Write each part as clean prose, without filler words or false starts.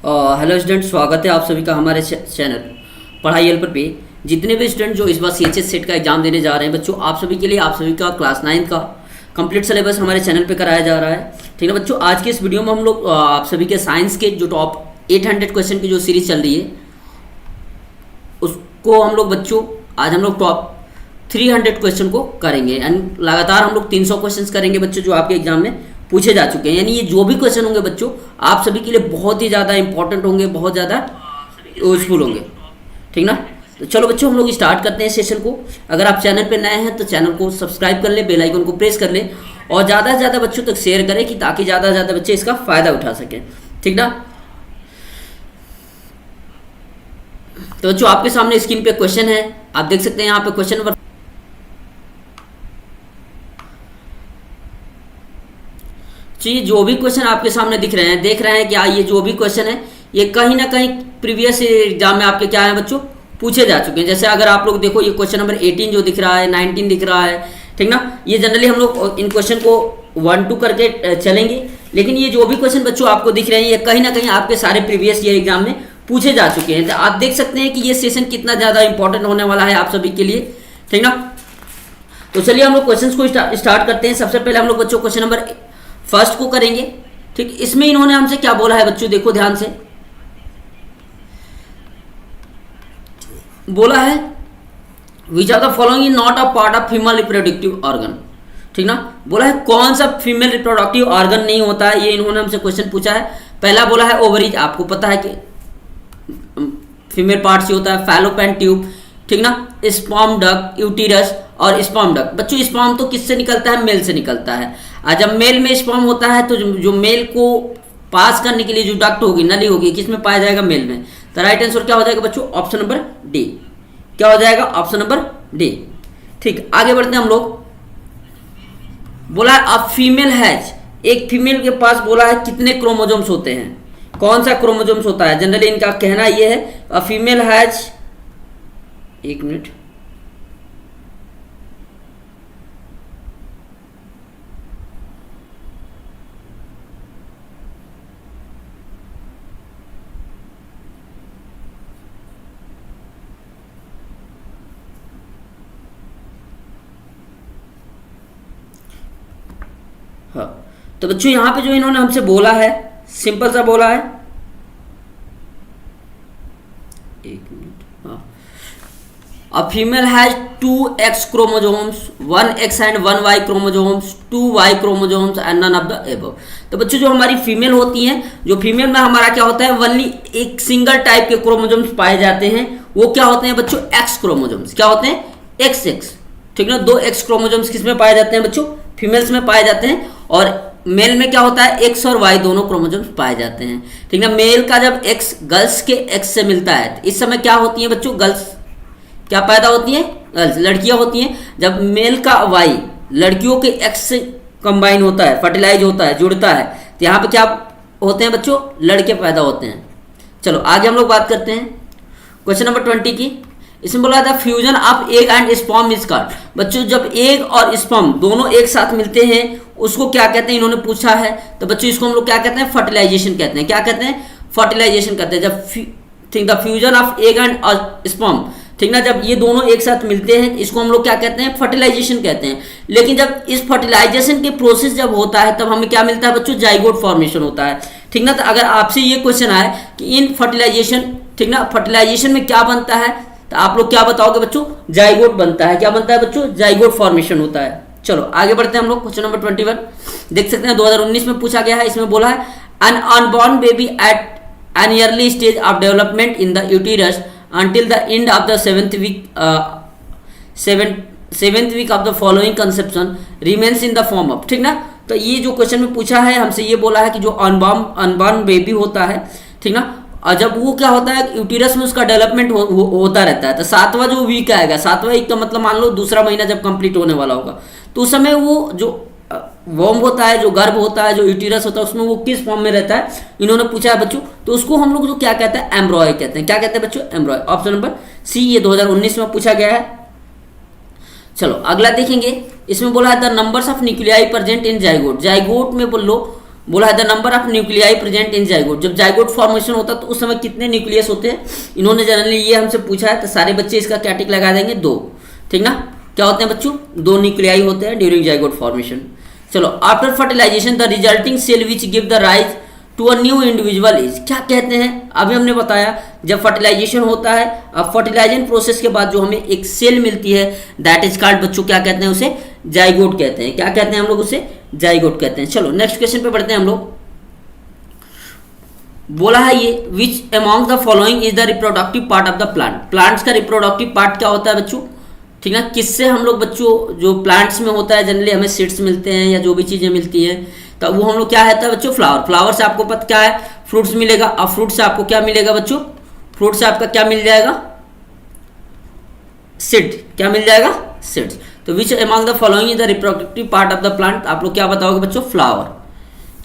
Hello student, स्वागत है आप सभी का हमारे चैनल पढ़ाई हेल्पर पे। जितने भी स्टूडेंट जो इस बार सीएचएस सेट का एग्जाम देने जा रहे हैं बच्चों, आप सभी के लिए आप सभी का क्लास 9 का कंप्लीट सिलेबस हमारे चैनल पे कराया जा रहा है। ठीक है बच्चों, आज के इस वीडियो में हम लोग आप सभी के साइंस के जो टॉप 800 क्वेश्चन की जो सीरीज चल रही है उसको हम लोग बच्चों आज हम लोग टॉप 300 क्वेश्चन को करेंगे। एंड लगातार हम लोग 300 क्वेश्चन करेंगे बच्चों जो आपके एग्जाम में पूछे जा चुके हैं। यानी ये जो भी क्वेश्चन होंगे बच्चों आप सभी के लिए बहुत ही ज़्यादा इंपॉर्टेंट होंगे, बहुत ज़्यादा यूजफुल होंगे। ठीक ना, तो चलो बच्चों हम लोग स्टार्ट करते हैं सेशन को। अगर आप चैनल पे नए हैं तो चैनल को सब्सक्राइब कर लें, बेल आइकन को प्रेस कर लें और ज़्यादा से ज़्यादा बच्चों तक शेयर करें कि ताकि ज़्यादा से ज़्यादा बच्चे इसका फ़ायदा उठा सकें। ठीक ना, तो बच्चों आपके सामने स्क्रीन पे क्वेश्चन है, आप देख सकते हैं यहाँ पे क्वेश्चन नंबर। ये जो भी क्वेश्चन आपके सामने दिख रहे हैं, देख रहे हैं क्या, ये जो भी क्वेश्चन है ये कहीं ना कहीं प्रीवियस एग्जाम में आपके क्या है बच्चों पूछे जा चुके हैं। जैसे अगर आप लोग देखो ये क्वेश्चन नंबर 18 जो दिख रहा है, 19 दिख रहा है। ठीक ना, ये जनरली हम लोग इन क्वेश्चन को 1-2 करके चलेंगे, लेकिन ये जो भी क्वेश्चन बच्चों आपको दिख रहे हैं ये कहीं ना कहीं आपके सारे प्रीवियस ईयर एग्जाम में पूछे जा चुके हैं। तो आप देख सकते हैं कि ये सेशन कितना ज़्यादा इंपॉर्टेंट होने वाला है आप सभी के लिए। ठीक ना, तो चलिए हम लोग क्वेश्चन को स्टार्ट करते हैं। सबसे पहले हम लोग बच्चों क्वेश्चन नंबर फर्स्ट को करेंगे। ठीक, इसमें इन्होंने हमसे क्या बोला है बच्चों, देखो ध्यान से। बोला है which are the following is not a part of female reproductive organ. ठीक ना, बोला है कौन सा फीमेल रिप्रोडक्टिव ऑर्गन नहीं होता है, ये इन्होंने हमसे क्वेश्चन पूछा है। पहला बोला है ओवरीज, आपको पता है कि फीमेल पार्ट से होता है, फैलोपियन ट्यूब। ठीक ना, स्पर्म डक्ट, यूटेरस और स्पर्म डक्ट। बच्चों स्पर्म तो किससे निकलता है, मेल से निकलता है। और जब मेल में स्पर्म होता है तो जो मेल को पास करने के लिए जो डक्ट होगी, नली होगी, किस में पाया जाएगा, मेल में। तो राइट आंसर क्या हो जाएगा बच्चों, ऑप्शन नंबर डी। क्या हो जाएगा, ऑप्शन नंबर डी। ठीक, आगे बढ़ते हैं हम लोग। बोला है अ फीमेल हैज, एक फीमेल के पास बोला है कितने क्रोमोजोम्स होते हैं, कौन सा क्रोमोजोम्स होता है। जनरली इनका कहना यह है अ फीमेल हैज, एक मिनट, हाँ तो बच्चों यहाँ पे जो इन्होंने हमसे बोला है, सिंपल सा बोला है, एक मिनट, हाँ, a female has 2X chromosomes, 1X and 1Y chromosomes, 2Y chromosomes and none of the above. तो बच्चों जो हमारी फीमेल होती हैं, जो फीमेल में हमारा क्या होता है, वनली एक सिंगल टाइप के क्रोमोजोम्स पाए जाते हैं। वो क्या होते हैं बच्चों, X क्रोमोजोम्स। क्या होते हैं, XX। ठीक ना, 2X क्रोमोजोम्स किस में पाए जाते हैं बच्चों, फीमेल्स में पाए जाते हैं। और मेल में क्या होता है, X और Y दोनों क्रोमोजोम्स पाए जाते हैं। ठीक ना, मेल का जब X गर्ल्स के X से मिलता है तो इस समय क्या होती है बच्चों, गर्ल्स क्या पैदा होती हैं, गर्ल्स लड़कियां होती हैं। जब मेल का Y लड़कियों के X से कंबाइन होता है, फर्टिलाइज होता है, जुड़ता है, तो यहाँ पे क्या होते हैं बच्चों, लड़के पैदा होते हैं। चलो आगे हम लोग बात करते हैं क्वेश्चन नंबर 20 की। इसमें बोला था fusion of egg and sperm is called. बच्चों जब एग और स्पर्म दोनों एक साथ मिलते हैं उसको क्या कहते हैं, इन्होंने पूछा है। तो बच्चों इसको हम लोग क्या कहते हैं, फर्टिलाइजेशन कहते हैं। क्या कहते हैं, फर्टिलाइजेशन कहते हैं। जब ठीक the fusion of egg and sperm, ठीक ना, जब ये दोनों एक साथ मिलते हैं इसको हम लोग क्या कहते हैं, फर्टिलाइजेशन कहते हैं। लेकिन जब इस फर्टिलाइजेशन के प्रोसेस जब होता है तब हमें क्या मिलता है बच्चों, जाइगोट फॉर्मेशन होता है। ठीक ना, तो अगर आपसे ये क्वेश्चन आए कि इन फर्टिलाइजेशन, ठीक ना, फर्टिलाइजेशन में क्या बनता है, तो आप लोग क्या बताओगे बच्चों, जाइगोट बनता है। क्या बनता है बच्चों, जाइगोट फॉर्मेशन होता है। चलो आगे बढ़ते हैं हम लोग क्वेश्चन नंबर 21। देख सकते हैं 2019 में पूछा गया है। इसमें बोला है an unborn baby at an early stage of development in the uterus until the end of the seventh week of the following conception remains in the form of। ठीक ना, तो ये जो क्वेश्चन में पूछा है हमसे, ये बोला है कि जो अनबॉर्न बेबी होता है, ठीक ना, और जब वो क्या होता है यूटेरस में उसका डेवलपमेंट होता रहता है। तो 7वां जो वीक आएगा, 7वां वीक का मतलब मान लो दूसरा महीना जब कंप्लीट होने वाला होगा, तो उस समय वो जो वॉर्म होता है, जो गर्भ होता है, जो यूटेरस होता है, उसमें वो किस फॉर्म में रहता है, इन्होंने पूछा है बच्चों। तो उसको हम लोग जो क्या कहते हैं, एम्ब्रॉय कहते हैं। क्या कहते हैं बच्चों, एम्ब्रॉय। ऑप्शन नंबर सी, ये 2019 में पूछा गया है। चलो अगला देखेंगे। इसमें बोला है the numbers of nuclei present in zygote. Zygote में बोल लो बोला है the number of nuclei present in zygote, जब जाइगोट फॉर्मेशन होता है तो उस समय कितने न्यूक्लियस होते हैं, इन्होंने जनरली ये हमसे पूछा है, तो सारे बच्चे इसका क्या टिक लगा देंगे, 2, ठीक ना। क्या होते हैं बच्चों, 2 न्यूक्लियाई होते हैं ड्यूरिंग जाइगोट फॉर्मेशन। चलो, after fertilisation the resulting cell which give the rise to a new individual is, क्या कहते हैं, अभी हमने बताया जब फर्टिलाइजेशन होता है, अब फर्टिलाइजेशन प्रोसेस के बाद जो हमें एक सेल मिलती है दैट इज कॉल्ड बच्चों क्या कहते हैं, उसे जाइगोट कहते हैं। क्या कहते हैं हम लोग उसे, जाइगोट कहते हैं। चलो नेक्स्ट क्वेश्चन पे बढ़ते हैं हम लोग। बोला है ये which among the following is the reproductive part of the plant, plants का रिप्रोडक्टिव पार्ट क्या होता है बच्चों, ठीक ना। किससे हम लोग बच्चों, जो प्लांट्स में होता है जनरली हमें सीड्स मिलते हैं या जो भी चीजें मिलती हैं, तो वो हम लोग क्या है बच्चों, फ्लावर। फ्लावर से आपको पता क्या है, फ्रूट्स मिलेगा, और फ्रूट से आपको क्या मिलेगा बच्चों, फ्रूट से आपका क्या मिल जाएगा, सीड, क्या मिल जाएगा, सीड्स। तो which among the following is the reproductive part of the plant, आप लोग क्या बताओगे बच्चों, फ्लावर।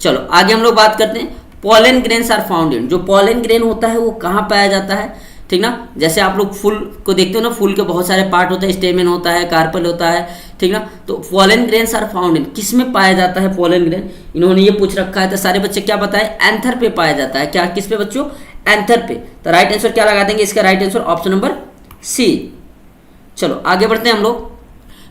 चलो आगे हम लोग बात करते हैं, pollen grains are found in, जो पॉलन ग्रेन होता है वो कहाँ पाया जाता है, ठीक ना। जैसे आप लोग फूल को देखते हो ना, फूल के बहुत सारे पार्ट होते हैं, स्टेमेन होता है, कार्पल होता है, ठीक ना। तो pollen grains are found in, किस में पाया जाता है पॉलन ग्रेन, इन्होंने ये पूछ रखा है, तो सारे बच्चे क्या बताए, एंथर पे पाया जाता है। क्या, किस पे बच्चों, एंथर पे। तो राइट आंसर क्या लगा देंगे, इसका right answer option number C. चलो आगे बढ़ते हैं हम लोग।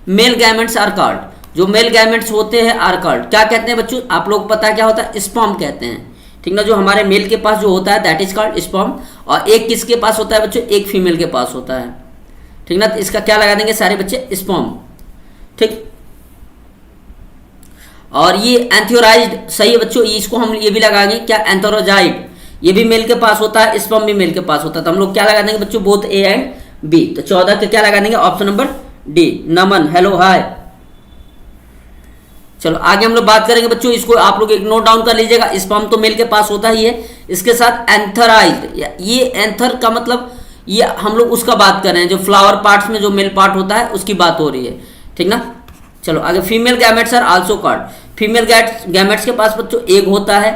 मेल गैमेट्स आर कॉल्ड, जो मेल गैमेट्स होते हैं आर कॉल्ड, क्या कहते हैं बच्चों, आप लोग पता है क्या होता है, स्पर्म कहते हैं, ठीक ना। जो हमारे मेल के पास जो होता है दैट इज कॉल्ड स्पर्म, और एक किसके पास होता है बच्चों, एक फीमेल के पास होता है, ठीक ना। तो इसका क्या लगा देंगे सारे बच्चे, स्पर्म, ठीक। और ये एंथोराइज्ड सही है बच्चों, इसको हम ये भी लगाएंगे क्या, एंथोरोजाइड, ये भी मेल के पास होता है, स्पर्म भी मेल के पास होता है, तो हम लोग क्या लगा देंगे बच्चों, बोथ ए एंड बी। तो 14 के क्या लगा देंगे, ऑप्शन नंबर डी, नमन, हेलो, हाय। चलो आगे हम लोग बात करेंगे बच्चों, इसको आप लोग एक नोट डाउन कर लीजिएगा, स्पर्म तो मेल के पास होता ही है, इसके साथ एंथराइज्ड, ये एंथर का मतलब ये हम लोग उसका बात कर रहे हैं, जो फ्लावर पार्ट्स में जो मेल पार्ट होता है उसकी बात हो रही है, ठीक ना। चलो आगे, female gametes are also called, female gametes के पास बच्चों एग होता है,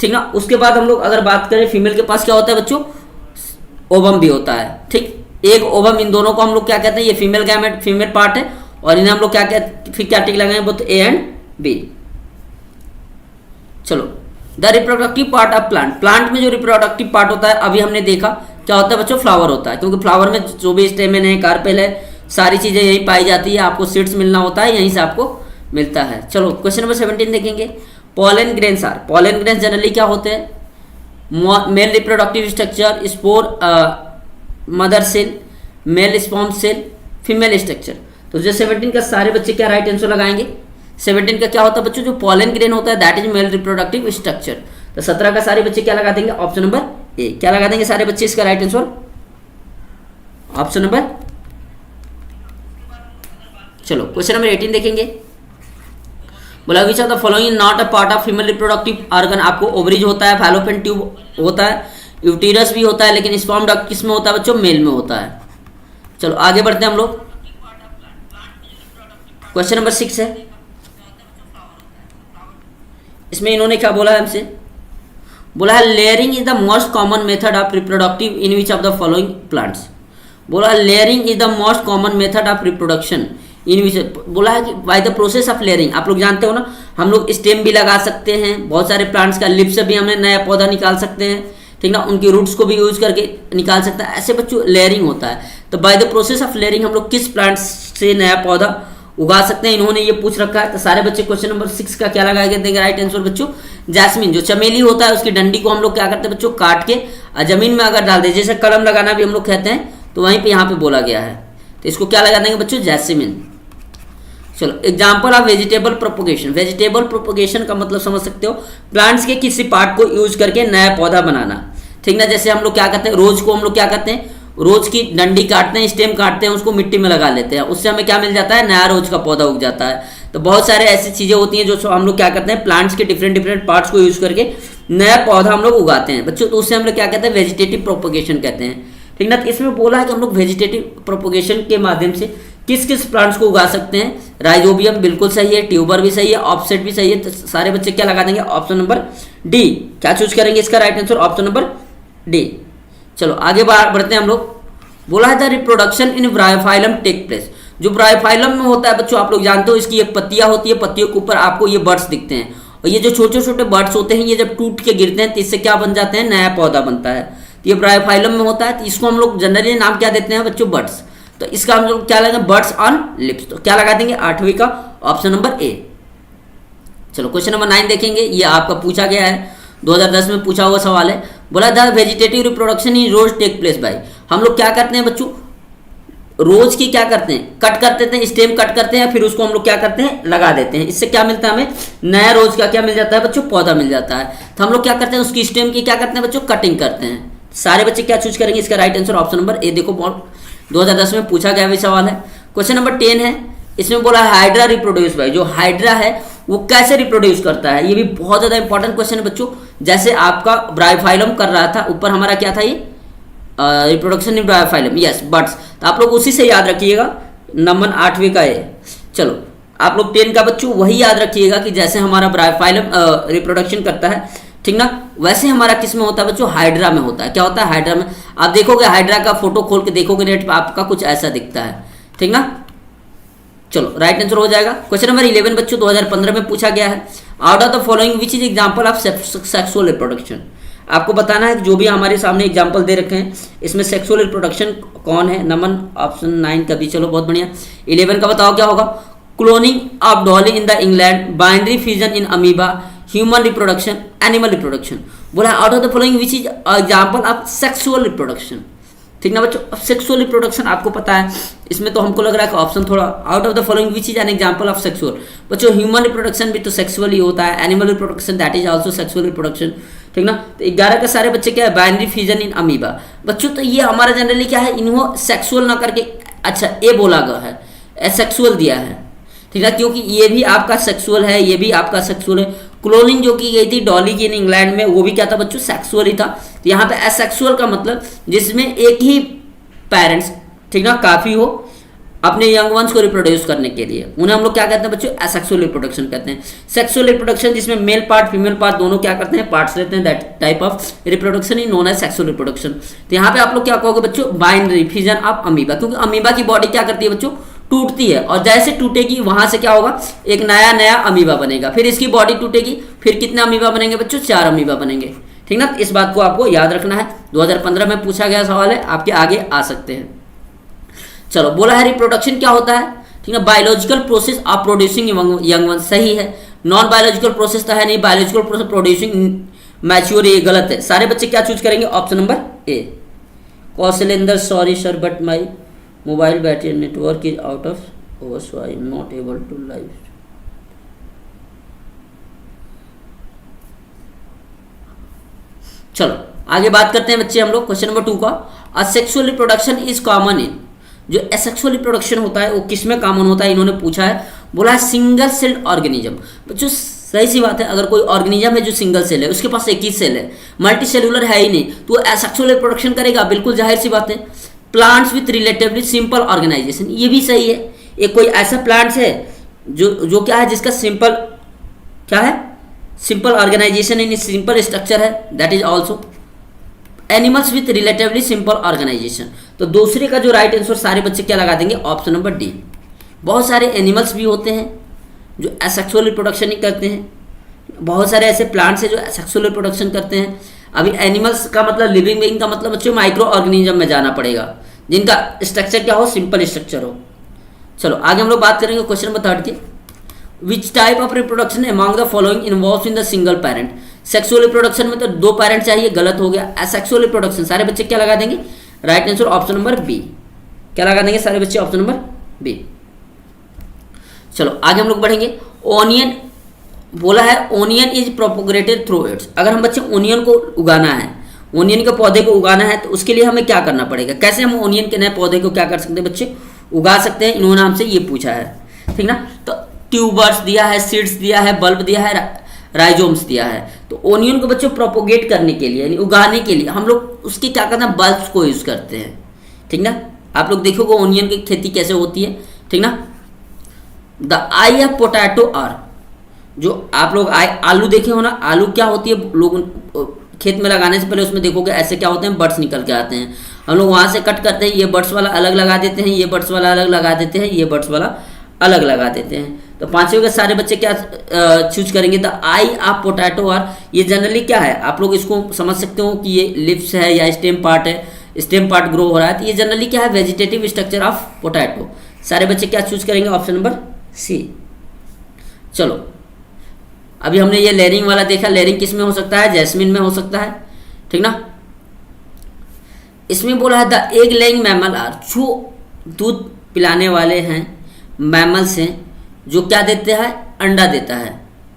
ठीक ना। उसके बाद हम लोग अगर बात करें फीमेल के पास क्या होता है बच्चों, ओवम भी होता है, ठीक। एग, ओवम, इन दोनों को हम लोग क्या कहते हैं, ये फीमेल गैमेट, फीमेल पार्ट है, और इन्हें हम लोग क्या कहते, फिर क्या टिक लगाएंगे, बोथ ए एंड बी। चलो, the reproductive part of plant, plant में जो रिप्रोडक्टिव पार्ट होता है अभी हमने देखा क्या होता है बच्चों, फ्लावर होता है, क्योंकि फ्लावर में जो भी स्टेमेन है, कार्पेल है, सारी चीजें यही पाई जाती है, आपको सीड्स मिलना होता है, यहीं से आपको मिलता है। चलो क्वेश्चन नंबर 17 देखेंगे, pollen grains are, pollen grains generally क्या होते हैं, male reproductive structure, spore, mother cell, male sperm cell, female structure. तो जो 17 का सारे बच्चे क्या राइट आंसर लगाएंगे, 17 का क्या होता है बच्चों, जो पॉलन ग्रेन होता है that is male reproductive structure. तो 17 का सारे बच्चे क्या लगा देंगे, ऑप्शन नंबर ए, क्या लगा देंगे सारे बच्चे, इसका राइट आंसर ऑप्शन नंबर। चलो क्वेश्चन नंबर 18 देखेंगे, बोला which of the following not a part of female reproductive organ, आपको ओवरीज होता है, फैलोपियन ट्यूब होता है, यूटेरस भी होता है, लेकिन स्पर्म डक्ट किस में होता है बच्चों, मेल में होता है। चलो आगे बढ़ते हैं हम लोग, क्वेश्चन नंबर 6 है, इसमें इन्होंने क्या बोला है हमसे, बोला है layering is the most common method of reproductive in which of the following plants. बोला layering is the most common method of reproduction in which, बोला है कि by the process of layering, आप लोग जानते हो ना, हम लोग स्टेम भी लगा सकते हैं, बहुत सारे प्लांट्स का लिप से भी हमें नया पौधा निकाल सकते हैं, ठीक ना, उनकी रूट्स को भी यूज करके निकाल सकते हैं, ऐसे बच्चों लेयरिंग होता है। तो bye the process of layering हम लोग किस प्लांट्स से नया पौधा उगा सकते हैं, इन्होंने ये पूछ रखा है। तो सारे बच्चे क्वेश्चन नंबर 6 का क्या लगाएंगे, देंगे राइट आंसर बच्चों, जैस्मिन, जो चमेली होता है उसकी डंडी को हम लोग क्या करते हैं बच्चों, काट के जमीन में अगर डाल दे, जैसे कलम लगाना भी हम लोग कहते हैं, तो वहीं पे यहाँ पे बोला गया है, तो इसको क्या लगा देंगे बच्चों, जैस्मिन। चलो example of vegetable propagation, vegetable propagation का मतलब समझ सकते हो, प्लांट्स के किसी पार्ट को यूज करके नया पौधा बनाना, ठीक ना। जैसे हम लोग क्या करते हैं, रोज को हम लोग क्या करते हैं, रोज की डंडी काटते हैं, स्टेम काटते हैं, उसको मिट्टी में लगा लेते हैं, उससे हमें क्या मिल जाता है, नया रोज का पौधा उग जाता है। तो बहुत सारे ऐसी चीजें होती हैं जो हम लोग क्या करते हैं, प्लांट्स के डिफरेंट पार्ट्स को यूज करके नया पौधा हम लोग उगाते हैं बच्चों, तो उससे हम लोग क्या कहते हैं, वेजिटेटिव प्रोपोगेशन कहते हैं, ठीक ना। तो इसमें बोला है कि हम लोग वेजिटेटिव प्रोपोगेशन के माध्यम से किस किस प्लांट्स को उगा सकते हैं, राइजोबियम बिल्कुल सही है, ट्यूबर भी सही है, ऑफसेट भी सही है। तो सारे बच्चे क्या लगा देंगे, ऑप्शन नंबर डी, क्या चूज करेंगे, इसका right answer option number D. चलो आगे बढ़ते हैं हम लोग, बोला है the reproduction in bryophyllum take place, जो ब्रायोफाइलम में होता है बच्चों, आप लोग जानते हो इसकी एक पत्तियां होती है, पत्तियों के ऊपर आपको ये बर्ड्स दिखते हैं, और ये जो छोटे छोटे बर्ड्स होते हैं ये जब टूट के गिरते हैं तो इससे क्या बन जाते हैं, नया पौधा बनता है। तो ये ब्रायोफाइलम में होता है, तो इसको हम लोग जनरली नाम क्या देते हैं बच्चों, बर्ड्स। तो इसका हम लोग क्या लगाएंगे, बर्ड्स ऑन लिप्स। तो क्या लगा देंगे, 8वीं का ऑप्शन नंबर ए। चलो क्वेश्चन नंबर 9 देखेंगे, ये आपका पूछा गया है, 2010 में पूछा हुआ सवाल है। बोला the vegetative reproduction in rose take place by, हम लोग क्या करते हैं बच्चों, रोज की क्या करते हैं, कट कर देते हैं, स्टेम कट करते हैं, फिर उसको हम लोग क्या करते हैं, लगा देते हैं। इससे क्या मिलता है हमें, नया रोज का क्या मिल जाता है बच्चों, पौधा मिल जाता है। तो हम लोग क्या करते हैं, उसकी स्टेम की क्या करते हैं बच्चों, कटिंग करते हैं। सारे बच्चे क्या चूज करेंगे, इसका राइट आंसर ऑप्शन नंबर ए। देखो 2010 में पूछा गया भी सवाल है। क्वेश्चन नंबर 10 है, इसमें बोला हाइड्रा रिप्रोड्यूस बाय, जो हाइड्रा है वो कैसे रिप्रोड्यूस करता है, ये भी बहुत ज्यादा इंपॉर्टेंट क्वेश्चन है बच्चों। जैसे आपका ब्रायोफाइलम कर रहा था, ऊपर हमारा क्या था, ये reproduction in Bryophyllum, yes birds. तो आप लोग उसी से याद रखिएगा, नंबर 8वीं का है। चलो आप लोग 10 का बच्चों वही याद रखिएगा कि जैसे हमारा ब्रायोफाइलम रिप्रोडक्शन करता है, ठीक ना, वैसे हमारा किस में होता है बच्चों, हाइड्रा में होता है। क्या होता है, हाइड्रा में। आप देखोगे हाइड्रा का फोटो खोल के देखोगे नेट पे, आपका कुछ ऐसा दिखता है, ठीक ना। चलो राइट आंसर हो जाएगा। क्वेश्चन नंबर 11 बच्चों 2015 में पूछा गया है, out of the following which is example of sexual reproduction. आपको बताना है जो भी हमारे सामने एग्जांपल दे रखे हैं इसमें सेक्सुअल रिप्रोडक्शन कौन है। नंबर ऑप्शन 9 का भी, चलो बहुत बढ़िया। 11 का बताओ क्या होगा, cloning of Dolly in the England, binary fusion in amoeba, human reproduction, animal reproduction. बोला out of the following which is example of sexual reproduction, ठीक ना बच्चों। अब सेक्सुअल रिप्रोडक्शन आपको पता है, इसमें तो हमको लग रहा है कि ऑप्शन थोड़ा out of the following which is an example of sexual. बच्चों ह्यूमन रिप्रोडक्शन भी तो सेक्सुअल ही होता है, animal reproduction that is also sexual reproduction, ठीक ना। तो 11 के सारे बच्चे क्या है, बाइनरी फ्यूजन इन अमीबा। बच्चों तो ये हमारा जनरली क्या है, इन्हों सेक्सुअल ना करके अच्छा ए बोला गया है, एसेक्सुअल दिया है, ठीक है, क्योंकि ये भी आपका सेक्सुअल है, ये भी आपका सेक्सुअल है। क्लोनिंग जो की गई थी डॉली की इन इंग्लैंड में, वो भी क्या था बच्चों, सेक्सुअल ही था। तो यहाँ पे एसेक्सुअल का मतलब जिसमें एक ही पेरेंट्स, ठीक ना, काफी हो अपने यंग वंस को रिप्रोड्यूस करने के लिए, उन्हें हम लोग क्या कहते हैं बच्चों, एसेक्सुअल रिप्रोडक्शन कहते हैं। सेक्सुअल रिप्रोडक्शन जिसमें मेल पार्ट फीमेल पार्ट दोनों क्या करते हैं, पार्ट्स लेते हैं, दैट टाइप ऑफ रिप्रोडक्शन ही नोन एज सेक्सुअल रिप्रोडक्शन। तो यहाँ पे आप लोग क्या कहोगे बच्चों, बाइनरी फ्यूजन ऑफ अमीबा, क्योंकि अमीबा की बॉडी क्या करती है बच्चों, टूटती है, और जैसे टूटेगी वहां से क्या होगा, एक नया नया अमीबा बनेगा, फिर इसकी बॉडी टूटेगी, फिर कितने अमीबा बनेंगे बच्चों, 4 अमीबा बनेंगे, ठीक ना। इस बात को आपको याद रखना है, 2015 में पूछा गया सवाल है, आपके आगे आ सकते हैं। चलो बोला है रिप्रोडक्शन क्या होता है, ठीक है, biological process of producing young one, सही है। नॉन बायोलॉजिकल प्रोसेस तो है नहीं, बायोलॉजिकल प्रोसेस प्रोड्यूसिंग मैच्योर, ये गलत है। सारे बच्चे क्या चूज करेंगे, option number A. Kaushalendra sorry sir but my mobile battery network is out of over so I am not able to live. चलो आगे बात करते हैं बच्चे हम लोग क्वेश्चन नंबर 2 का। Asexual reproduction is common in, जो एसेक्सुअल रिप्रोडक्शन होता है वो किस में कॉमन होता है, इन्होंने पूछा है। बोला है सिंगल सेल्ड ऑर्गेनिज्म। बच्चों सही सी बात है, अगर कोई ऑर्गेनिज्म है जो सिंगल सेल है, उसके पास एक ही सेल है, मल्टी सेलुलर है ही नहीं, तो वो एसेक्सुअल रिप्रोडक्शन करेगा, बिल्कुल जाहिर सी बात है। Plants with relatively simple organisation, ये भी सही है। एक कोई ऐसा प्लांट्स है जो क्या है, जिसका सिंपल क्या है, simple organisation in simple structure है, that is also animals with relatively simple organisation. तो दूसरे का जो राइट आंसर सारे बच्चे क्या लगा देंगे, ऑप्शन नंबर डी। बहुत सारे एनिमल्स भी होते हैं जो एसेक्सुअल रिप्रोडक्शन ही करते हैं, बहुत सारे ऐसे प्लांट्स हैं जो एसेक्सुअल रिप्रोडक्शन करते हैं। अभी एनिमल्स का मतलब लिविंग बीइंग का मतलब बच्चों माइक्रो ऑर्गेनिज्म में जाना पड़ेगा, जिनका स्ट्रक्चर क्या हो, सिंपल स्ट्रक्चर हो। चलो आगे हम लोग बात करेंगे क्वेश्चन नंबर 3 की। Which type of reproduction among the following involves in the single parent. Sexual reproduction में तो 2 पेरेंट चाहिए, गलत हो गया। एसेक्सुअल रिप्रोडक्शन सारे बच्चे क्या लगा देंगे, right answer option number B. क्या लगा देंगे सारे बच्चे, ऑप्शन नंबर बी। चलो आगे हम लोग बढ़ेंगे। ओनियन बोला है onion is propagated through it's. अगर हम बच्चे ओनियन को उगाना है, ओनियन के पौधे को उगाना है, तो उसके लिए हमें क्या करना पड़ेगा, कैसे हम ओनियन के नए पौधे को क्या कर सकते हैं बच्चे, उगा सकते हैं। इन्होंने हमसे ये पूछा है, ठीक ना। तो ट्यूबर्स दिया है, सीड्स दिया है, बल्ब दिया है, राइजोम्स दिया है। तो ओनियन को बच्चों प्रोपोगेट करने के लिए यानी उगाने के लिए हम लोग उसकी क्या करते हैं, बल्ब्स को यूज करते हैं, ठीक ना। आप लोग देखोगे ओनियन की खेती कैसे होती है, ठीक ना। The eye of potato are, जो आप लोग आलू देखे हो ना, आलू क्या होती है, लोग खेत में लगाने से पहले उसमें देखोगे ऐसे क्या होते हैं, बर्ड्स निकल के आते हैं। हम लोग वहां से कट करते हैं, ये बर्ड्स वाला अलग लगा देते हैं, ये बर्ड्स वाला अलग लगा देते हैं, ये बर्ड्स वाला अलग लगा देते हैं। तो पांचवे के सारे बच्चे क्या चूज करेंगे, the eye of potato are, ये जनरली क्या है, आप लोग इसको समझ सकते हो कि ये लिप्स है या स्टेम पार्ट है, स्टेम पार्ट ग्रो हो रहा है, तो ये जनरली क्या है, वेजिटेटिव स्ट्रक्चर ऑफ पोटैटो। सारे बच्चे क्या चूज करेंगे, ऑप्शन नंबर सी। चलो अभी हमने ये लेयरिंग वाला देखा, लेयरिंग किस में हो सकता है, जैस्मिन में हो सकता है, ठीक ना। इसमें बोला है the egg laying mammal are, जो दूध पिलाने वाले हैं मैमल्स हैं, जो क्या देते हैं, अंडा देता है,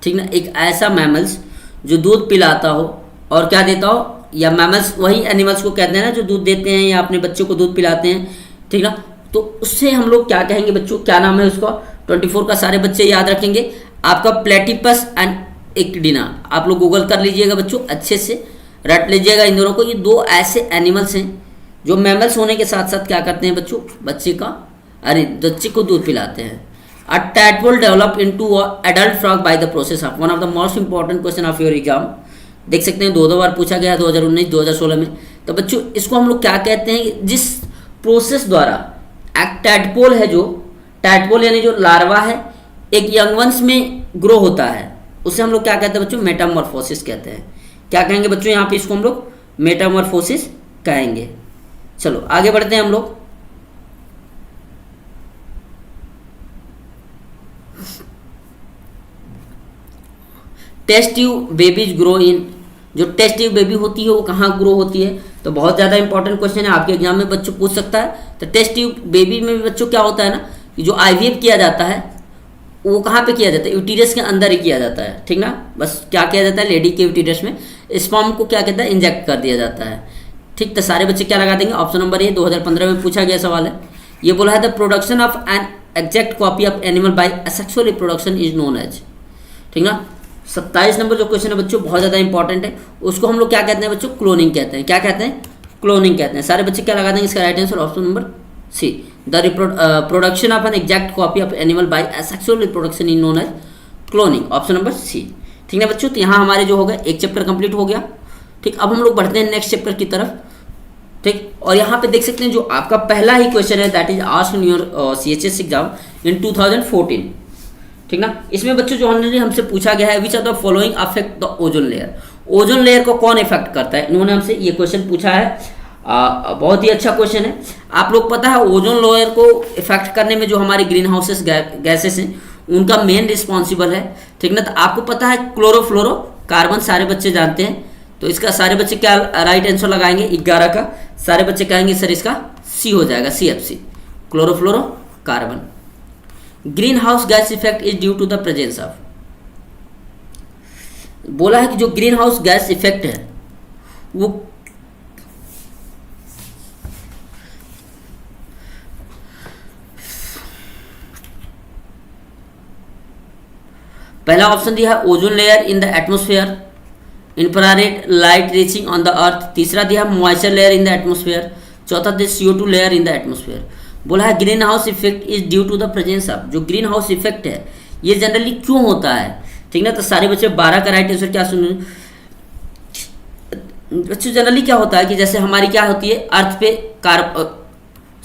ठीक ना। एक ऐसा मैमल्स जो दूध पिलाता हो और क्या देता हो, या मैमल्स वही एनिमल्स को कहते हैं ना जो दूध देते हैं या अपने बच्चों को दूध पिलाते हैं, ठीक ना। तो उससे हम लोग क्या कहेंगे बच्चों, क्या नाम है उसका, 24 का सारे बच्चे याद रखेंगे आपका, प्लेटिपस एंड इक्डिना। आप लोग गूगल कर लीजिएगा बच्चों, अच्छे से रट लीजिएगा इन दोनों को। ये दो ऐसे एनिमल्स हैं जो मैमल्स होने के साथ साथ क्या करते हैं बच्चों, बच्चे को दूध पिलाते हैं। A tadpole develop into a adult frog by the process of, one of the most important question of your exam, देख सकते हैं 2 बार पूछा गया, 2019 2016 में। तो बच्चों इसको हम लोग क्या कहते हैं, जिस प्रोसेस द्वारा एक टैडपोल है, जो टैडपोल यानी जो लार्वा है एक यंग वंस में ग्रो होता है, उसे हम लोग क्या कहते हैं बच्चों, मेटामॉर्फोसिस कहते हैं। क्या कहेंगे बच्चों यहाँ पे, इसको हम लोग मेटामॉर्फोसिस कहेंगे। चलो आगे बढ़ते हैं हम लोग। Test tube babies grow in, जो टेस्ट ट्यूब बेबी होती है वो कहाँ ग्रो होती है, तो बहुत ज़्यादा इंपॉर्टेंट क्वेश्चन है, आपके एग्जाम में बच्चों पूछ सकता है। तो टेस्ट ट्यूब बेबी में भी बच्चों क्या होता है ना, कि जो आईवीएफ किया जाता है वो कहाँ पे किया जाता है, यूटीरस के अंदर ही किया जाता है, ठीक ना। बस क्या किया जाता है, लेडी के यूटीरस में स्पर्म को क्या कहता है, इंजेक्ट कर दिया जाता है, ठीक। तो सारे बच्चे क्या लगा देंगे, ऑप्शन नंबर ए, 2015 में पूछा गया सवाल है। ये बोला है the production of an exact copy of animal by asexual reproduction is known as, ठीक ना। 27 नंबर जो क्वेश्चन है बच्चों बहुत ज़्यादा इंपॉर्टेंट है, उसको हम लोग क्या कहते हैं बच्चों, क्लोनिंग कहते हैं। क्या कहते हैं, क्लोनिंग कहते हैं। सारे बच्चे क्या लगा देंगे, इसका right answer option number C, the production of an exact copy of animal by asexual reproduction is known as cloning, option number C, ठीक है बच्चों। तो यहाँ हमारे जो हो गए एक चैप्टर कंप्लीट हो गया, ठीक। अब हम लोग बढ़ते हैं नेक्स्ट चैप्टर की तरफ, ठीक। और यहाँ पे देख सकते हैं जो आपका पहला ही क्वेश्चन है, that is asked in your CHS exam in 2014, ठीक ना। इसमें बच्चों जो हमसे पूछा गया है, which are the following affect the ozone layer, ozone layer को कौन इफेक्ट करता है, इन्होंने हमसे ये क्वेश्चन पूछा है। बहुत ही अच्छा क्वेश्चन है। आप लोग पता है ओजोन लेयर को इफेक्ट करने में जो हमारे ग्रीन हाउसेस गैसेस हैं उनका मेन रिस्पॉन्सिबल है, ठीक ना। तो आपको पता है क्लोरोफ्लोरो कार्बन, सारे बच्चे जानते हैं। तो इसका सारे बच्चे क्या राइट आंसर लगाएंगे, 11 का सारे बच्चे कहेंगे सर इसका सी हो जाएगा, CFC, chlorofluorocarbon. Greenhouse gas effect is due to the presence of, बोला है कि जो ग्रीन हाउस गैस इफेक्ट है वो पहला ऑप्शन दिया है ozone layer in the atmosphere, infrared light reaching on the earth. तीसरा दिया है moisture layer in the atmosphere. चौथा दिया CO2 layer in the atmosphere. बोला है greenhouse effect is due to the presence of, जो ग्रीन हाउस इफेक्ट है ये जनरली क्यों होता है, ठीक ना। तो सारे बच्चे 12 का राइट आंसर क्या सुन, बच्चों जनरली क्या होता है कि जैसे हमारी क्या होती है, अर्थ पे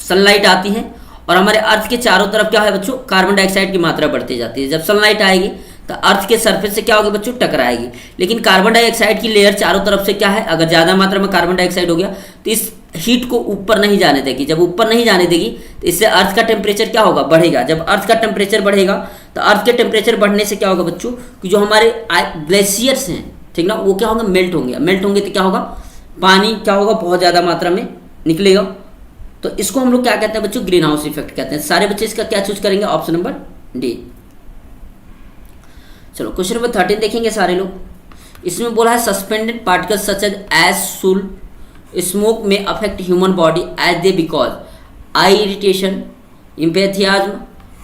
सनलाइट आती है और हमारे अर्थ के चारों तरफ क्या है बच्चों, कार्बन डाइऑक्साइड की मात्रा बढ़ती जाती है। जब सनलाइट आएगी तो अर्थ के सरफेस से क्या होगी बच्चों, टकराएगी। लेकिन कार्बन डाइऑक्साइड की लेयर चारों तरफ से क्या है, अगर ज़्यादा मात्रा में कार्बन डाइऑक्साइड हो गया तो इस हीट को ऊपर नहीं जाने देगी। जब ऊपर नहीं जाने देगी तो इससे अर्थ का टेम्परेचर क्या होगा, बढ़ेगा। जब अर्थ का टेम्परेचर बढ़ेगा तो अर्थ के टेम्परेचर बढ़ने से क्या होगा बच्चों, कि जो हमारे ग्लेशियर्स हैं, ठीक ना, वो क्या होंगे, मेल्ट होंगे। मेल्ट होंगे तो क्या होगा, पानी क्या होगा, बहुत ज़्यादा मात्रा में निकलेगा। तो इसको हम लोग क्या कहते हैं बच्चों, ग्रीन हाउस इफेक्ट कहते हैं। सारे बच्चे इसका क्या चूज करेंगे, ऑप्शन नंबर डी। चलो क्वेश्चन नंबर 13 देखेंगे सारे लोग। इसमें बोला है suspended particles such as soot smoke में affect human body as they because eye irritation, emphysema,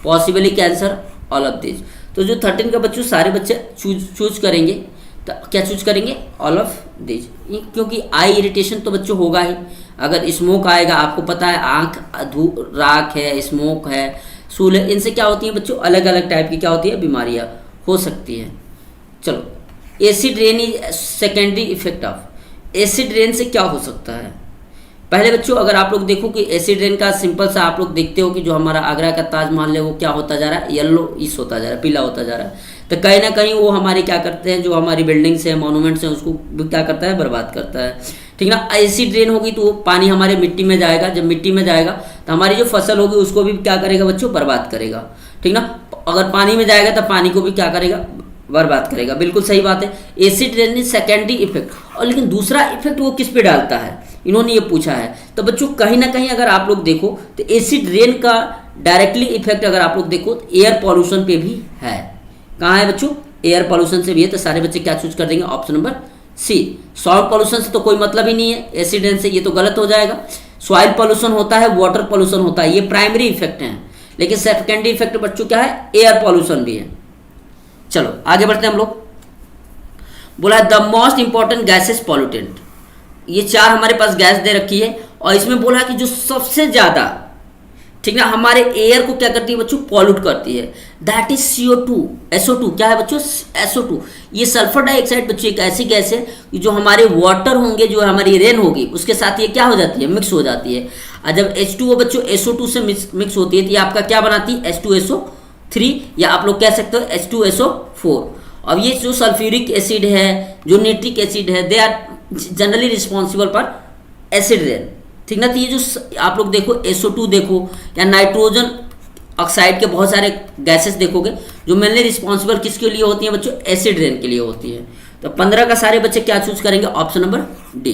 possibly cancer, all of this. तो जो 13 का बच्चों सारे बच्चे चूज करेंगे, तो क्या चूज करेंगे, ऑल ऑफ दिस। क्योंकि आई इरिटेशन तो बच्चों होगा ही, अगर स्मोक आएगा, आपको पता है आँख राख है, स्मोक है, सूल है, इनसे क्या होती है बच्चों, अलग अलग टाइप की क्या होती है, बीमारियाँ हो सकती हैं। चलो acid rain is secondary effect of, acid rain से क्या हो सकता है, पहले बच्चों अगर आप लोग देखो कि एसिड रेन का सिंपल सा आप लोग देखते हो कि जो हमारा आगरा का ताजमहल है वो क्या होता जा रहा है, येलो इस होता जा रहा है, पीला होता जा रहा है। तो कहीं ना कहीं वो हमारे क्या करते हैं, जो हमारी बिल्डिंग्स हैं, मॉन्यूमेंट्स हैं, उसको भी क्या करता है, बर्बाद करता है। ठीक ना। एसिड रेन होगी तो वो पानी हमारे मिट्टी में जाएगा, जब मिट्टी में जाएगा तो हमारी जो फसल होगी उसको भी क्या करेगा बच्चों, बर्बाद करेगा। ठीक ना। अगर पानी में जाएगा तो पानी को भी क्या करेगा, बर्बाद करेगा। बिल्कुल सही बात है। Acid rain is secondary effect. और लेकिन दूसरा इफेक्ट वो किस पे डालता है, इन्होंने ये पूछा है। तो बच्चों कहीं ना कहीं अगर आप लोग देखो तो एसिड रेन का डायरेक्टली इफेक्ट अगर आप लोग देखो तो एयर पॉल्यूशन पे भी है। कहाँ है बच्चों, एयर पॉल्यूशन से भी है। तो सारे बच्चे क्या चूज कर देंगे, option number C. Sound pollution से तो कोई मतलब ही नहीं है एसिड रेन से, ये तो गलत हो जाएगा। सॉइल पॉल्यूशन होता है, वाटर पॉल्यूशन होता है, ये प्राइमरी इफेक्ट है। लेकिन सेकेंडरी इफेक्ट बच्चों क्या है, एयर पॉल्यूशन भी है। चलो आगे बढ़ते हैं हम लोग। बोला the most important gases pollutant. ये चार हमारे पास गैस दे रखी है और इसमें बोला कि जो सबसे ज्यादा, ठीक ना, हमारे एयर को क्या करती है बच्चों, पॉल्यूट करती है, दैट इज CO2। SO2 क्या है बच्चों, SO2। ये सल्फर डाइऑक्साइड बच्चों एक ऐसी गैस है कि जो हमारे वाटर होंगे, जो हमारी रेन होगी, उसके साथ ये क्या हो जाती है, मिक्स हो जाती है। और जब H2O बच्चों SO2 से मिक्स होती है तो ये आपका क्या बनाती है, H2SO3, या आप लोग कह सकते हो H2SO4। अब ये जो सल्फ्यूरिक एसिड है, जो नाइट्रिक एसिड है, they are generally responsible for acid rain. ठीक ना। तो ये जो आप लोग देखो SO2 देखो या नाइट्रोजन ऑक्साइड के बहुत सारे गैसेस देखोगे जो मेनली रिस्पॉन्सिबल किसके लिए होती हैं बच्चों, एसिड रेन के लिए होती है। तो 15 का सारे बच्चे क्या चूज करेंगे, option number D.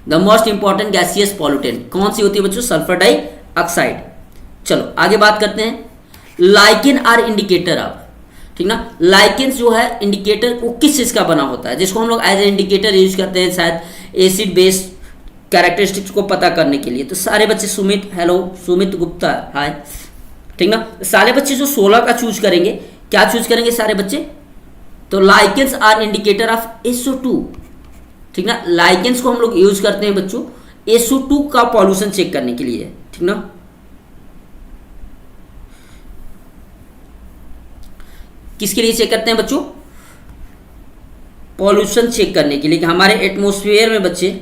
The most important gaseous pollutant कौन सी होती है बच्चों, सल्फर डाइऑक्साइड। चलो आगे बात करते हैं। लाइकेन आर इंडिकेटर ऑफ, ठीक ना, लाइकेंस जो है इंडिकेटर वो किस चीज का बना होता है, जिसको हम लोग एज ए इंडिकेटर यूज करते हैं शायद एसिड बेस कैरेक्टरिस्टिक्स को पता करने के लिए। तो सारे बच्चे सुमित, हेलो सुमित गुप्ता, हाय। ठीक ना। सारे बच्चे जो 16 का चूज करेंगे, क्या चूज करेंगे सारे बच्चे, तो lichens are indicator of SO2। ठीक ना। लाइकेंस को हम लोग यूज करते हैं बच्चों SO2 का पॉल्यूशन चेक करने के लिए। ठीक ना। किसके लिए चेक करते हैं बच्चों, पॉल्यूशन चेक करने के लिए कि हमारे एटमॉस्फेयर में बच्चे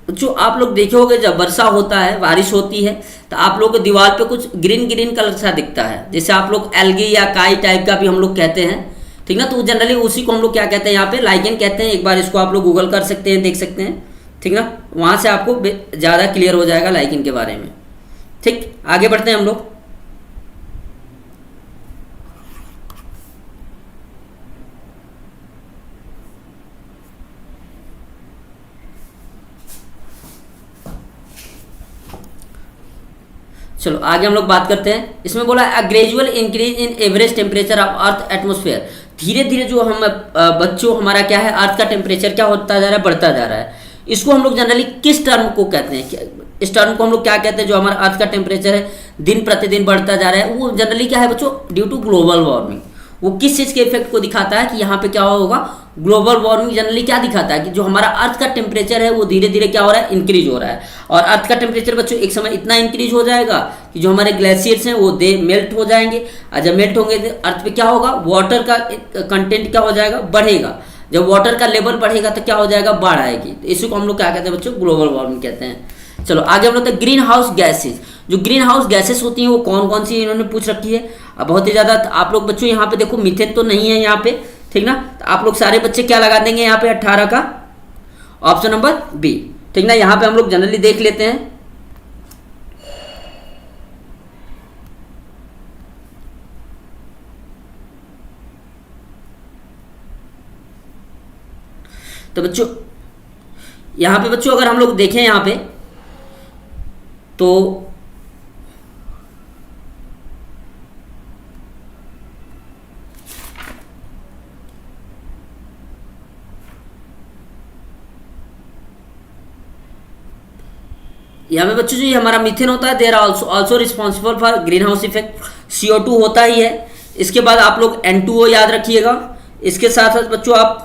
जो आप लोग देखे होंगे जब वर्षा होता है, बारिश होती है, तो आप लोग को दीवार पे कुछ ग्रीन ग्रीन कलर सा दिखता है, जैसे आप लोग एल्गी या काई टाइप का भी हम लोग कहते हैं। ठीक ना। तो जनरली उसी को हम लोग क्या कहते हैं, यहाँ पे लाइकेन कहते हैं। एक बार इसको आप लोग गूगल कर सकते हैं, देख सकते हैं। ठीक ना। वहाँ से आपको ज़्यादा क्लियर हो जाएगा लाइकेन के बारे में। ठीक, आगे बढ़ते हैं हम लोग। चलो आगे हम लोग बात करते हैं। इसमें बोला a gradual increase in average temperature of earth atmosphere. धीरे धीरे जो हम बच्चों हमारा क्या है, अर्थ का टेम्परेचर क्या होता जा रहा है, बढ़ता जा रहा है। इसको हम लोग जनरली किस टर्म को कहते हैं, इस टर्म को हम लोग क्या कहते हैं, जो हमारा अर्थ का टेम्परेचर है दिन प्रतिदिन बढ़ता जा रहा है, वो जनरली क्या है बच्चों, ड्यू टू ग्लोबल वार्मिंग। वो किस चीज़ के इफेक्ट को दिखाता है कि यहाँ पे क्या होगा, ग्लोबल वार्मिंग जनरली क्या दिखाता है कि जो हमारा अर्थ का टेम्परेचर है वो धीरे धीरे क्या हो रहा है, इंक्रीज हो रहा है। और अर्थ का टेम्परेचर बच्चों एक समय इतना इंक्रीज हो जाएगा कि जो हमारे ग्लेशियर्स हैं वो दे मेल्ट हो जाएंगे। और जब मेल्ट होंगे तो अर्थ पे क्या होगा, वाटर का कंटेंट क्या हो जाएगा, बढ़ेगा। जब वाटर का लेवल बढ़ेगा तो क्या हो जाएगा, बाढ़ आएगी। तो इसी को हम लोग क्या कहते हैं बच्चों, ग्लोबल वार्मिंग कहते हैं। चलो आगे हम लोग ग्रीन हाउस गैसेज। जो ग्रीन हाउस गैसेस होती हैं वो कौन कौन सी इन्होंने पूछ रखी है। अब बहुत ही ज़्यादा आप लोग बच्चों यहाँ पे देखो मीथेन तो नहीं है यहाँ पे, ठीक ना। तो आप लोग सारे बच्चे क्या लगा देंगे यहाँ पे, 18 का ऑप्शन नंबर बी। ठीक ना। यहाँ पे हम लोग जनरली देख लेते हैं। तो बच्चों यहाँ पे बच्चों अगर हम लोग देखें यहाँ पे तो यहाँ पे बच्चों जो ये हमारा मीथेन होता है, they are also responsible for greenhouse effect. CO2 होता ही है। इसके बाद आप लोग N2O याद रखिएगा। इसके साथ साथ बच्चों आप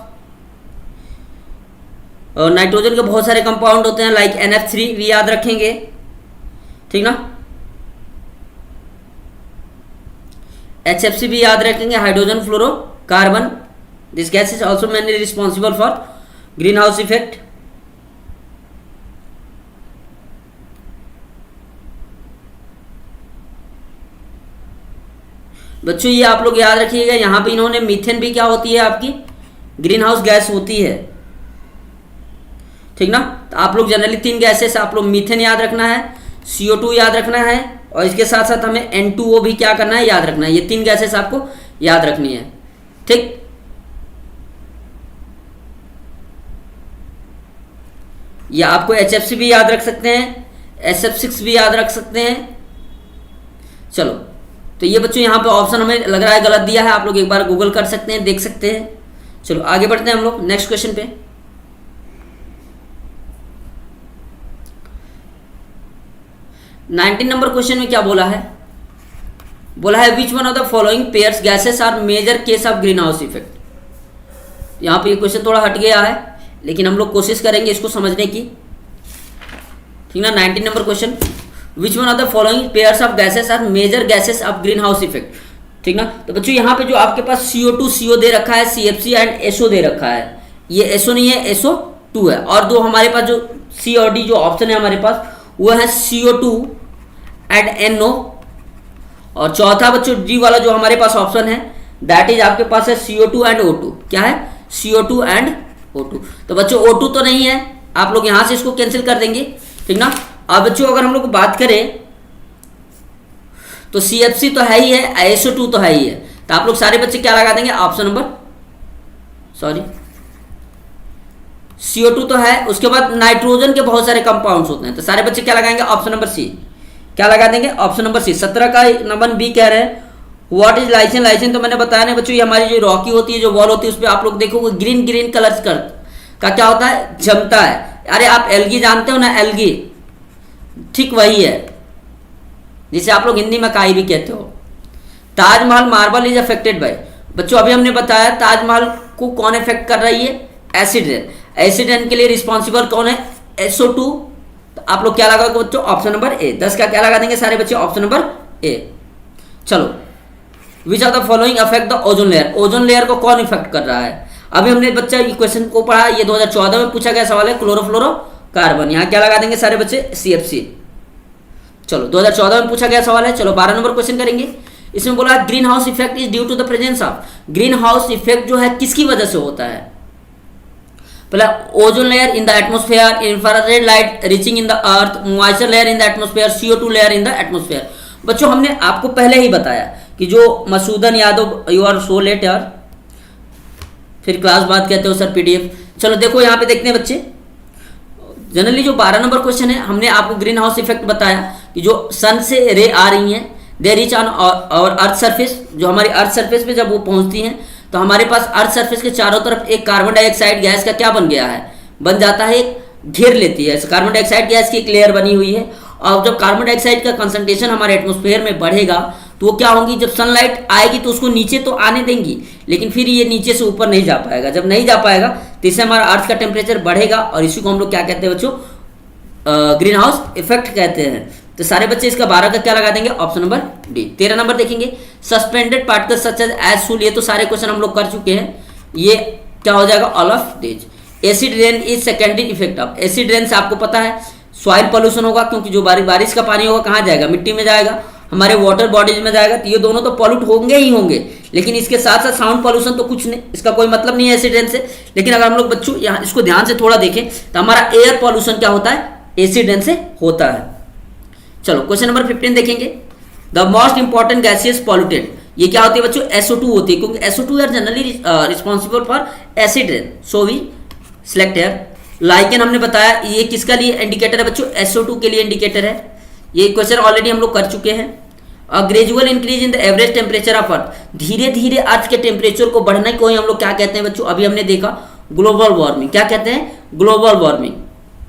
नाइट्रोजन के बहुत सारे कंपाउंड होते हैं, लाइक NF3 भी याद रखेंगे, ठीक ना। HFC भी याद रखेंगे, hydrogen fluorocarbon. This gas is also mainly responsible for greenhouse effect. बच्चों ये आप लोग याद रखिएगा, यहाँ पे इन्होंने मीथेन भी क्या होती है आपकी ग्रीन हाउस गैस होती है, ठीक ना। तो आप लोग जनरली 3 गैसेस आप लोग मीथेन याद रखना है, CO2 याद रखना है, और इसके साथ साथ हमें N2O भी क्या करना है, याद रखना है। ये 3 गैसेस आपको याद रखनी है, ठीक। या आपको HFC भी याद रख सकते हैं, SF6 भी याद रख सकते हैं। चलो, तो ये बच्चों यहाँ पे ऑप्शन हमें लग रहा है गलत दिया है, आप लोग एक बार गूगल कर सकते हैं, देख सकते हैं। चलो आगे बढ़ते हैं हम लोग नेक्स्ट क्वेश्चन पे। नाइनटीन नंबर क्वेश्चन में क्या बोला है, बोला है which one of the following pairs gases are major cause of greenhouse effect. यहाँ पे ये क्वेश्चन थोड़ा हट गया है, लेकिन हम लोग कोशिश करेंगे इसको समझने की, ठीक ना। 19 number question, which one of the following pairs of gases are major gases of greenhouse effect, ठीक ना। तो बच्चों यहाँ पे जो आपके पास CO2 CO दे रखा है, CFC एंड SO दे रखा है। ये SO नहीं है, SO2 है। और दो हमारे पास जो C और D जो ऑप्शन है हमारे पास वो है CO2 एंड NO, और चौथा बच्चों D वाला जो हमारे पास ऑप्शन है दैट इज आपके पास है CO2 एंड O2। क्या है, CO2 एंड O2। तो बच्चों O2 तो नहीं है, आप लोग यहां से इसको कैंसिल कर देंगे, ठीक ना। अब बच्चों अगर हम लोग बात करें तो CFC तो है ही है, SO2 तो है ही है। तो आप लोग सारे बच्चे क्या लगा देंगे, ऑप्शन नंबर CO2 तो है। उसके बाद नाइट्रोजन के बहुत सारे कंपाउंड्स होते हैं, तो सारे बच्चे क्या लगाएंगे, ऑप्शन नंबर C। क्या लगा देंगे, ऑप्शन नंबर C। 17 का नंबर B कह रहे हैं व्हाट इज लाइसिन। लाइसिन तो मैंने बताया नहीं बच्चों, ये हमारी जो रॉकी होती है, जो वॉल होती है, उस पर आप लोग देखोगे ग्रीन ग्रीन कलर का क्या होता है, जमता है। अरे आप एल्गी जानते हो ना, एल्गी, ठीक वही है जिसे आप लोग हिंदी में काई भी कहते हो। Taj Mahal marble is affected by, बच्चों अभी हमने बताया ताजमहल को कौन इफेक्ट कर रही है, एसिड रेन। एसिड रेन के लिए रिस्पॉन्सिबल कौन है, SO2। तो आप लोग क्या लगाओगे बच्चों, ऑप्शन नंबर A। 10 का क्या लगा देंगे सारे बच्चे, ऑप्शन नंबर A। चलो, विच of the following affect the ozone layer. Ozone layer को कौन इफेक्ट कर रहा है, अभी हमने बच्चा ये क्वेश्चन को पढ़ा, ये 2014 में पूछा गया सवाल है, क्लोरोफ्लोरोकार्बन। यहाँ क्या लगा देंगे सारे बच्चे, CFC। चलो 2014 में पूछा गया सवाल है। चलो 12 नंबर क्वेश्चन करेंगे। इसमें बोला greenhouse effect is due to the presence of. Greenhouse effect जो है किसकी वजह से होता है, पहला ozone layer in the atmosphere, infrared light reaching in the earth, moisture layer in the atmosphere, CO2 layer in the atmosphere. बच्चों हमने आपको पहले ही बताया कि जो Masudan Yadav, you are so late यार, फिर क्लास बाद कहते हो सर PDF। चलो देखो यहाँ पे देखते हैं बच्चे, जनरली जो 12 नंबर क्वेश्चन है, हमने आपको ग्रीन हाउस इफेक्ट बताया कि जो सन से रे आ रही हैं, दे रीच ऑन और अर्थ सरफेस, जो हमारी अर्थ सरफेस पे जब वो पहुंचती हैं तो हमारे पास अर्थ सरफेस के चारों तरफ एक कार्बन डाइऑक्साइड गैस का क्या बन गया है, बन जाता है, घेर लेती है। कार्बन डाइऑक्साइड गैस की एक लेयर बनी हुई है, और जब कार्बन डाइऑक्साइड का कंसंट्रेशन हमारे एटमोस्फेयर में बढ़ेगा तो वो क्या होंगी, जब सनलाइट आएगी तो उसको नीचे तो आने देंगी, लेकिन फिर ये नीचे से ऊपर नहीं जा पाएगा। जब नहीं जा पाएगा तो इससे हमारा अर्थ का टेम्परेचर बढ़ेगा, और इसी को हम लोग क्या कहते हैं बच्चों, ग्रीन हाउस इफेक्ट कहते हैं। तो सारे बच्चे इसका 12 का क्या लगा देंगे, ऑप्शन नंबर D। 13 नंबर देखेंगे, सस्पेंडेड पार्टिकल सच एज सूल। ये तो सारे क्वेश्चन हम लोग कर चुके हैं, ये क्या हो जाएगा, all of these. Acid rain is secondary effect of. Acid rain से आपको पता है सॉइल पॉल्यूशन होगा, क्योंकि जो बारिश का पानी होगा कहाँ जाएगा, मिट्टी में जाएगा, हमारे वाटर बॉडीज में जाएगा। तो ये दोनों तो पॉल्यूट होंगे ही होंगे, लेकिन इसके साथ साथ साउंड पॉल्यूशन तो कुछ नहीं, इसका कोई मतलब नहीं है एसिड रेन से। लेकिन अगर हम लोग बच्चों यहाँ इसको ध्यान से थोड़ा देखें तो हमारा एयर पॉल्यूशन क्या होता है, एसिड रेन से होता है। चलो क्वेश्चन नंबर 15 देखेंगे, the most important gaseous pollutant. ये क्या होती है बच्चों, SO2 होती है, क्योंकि SO2 are generally responsible for acid rain, so we select here. Lichen हमने बताया, ये किसका लिए इंडिकेटर है बच्चों, SO2 के लिए इंडिकेटर है। ये क्वेश्चन ऑलरेडी हम लोग कर चुके हैं। Gradual increase in the average temperature of earth. धीरे धीरे अर्थ के टेम्परेचर को बढ़ने को ही हम लोग क्या कहते हैं बच्चों, अभी हमने देखा ग्लोबल वार्मिंग। क्या कहते हैं, ग्लोबल वार्मिंग।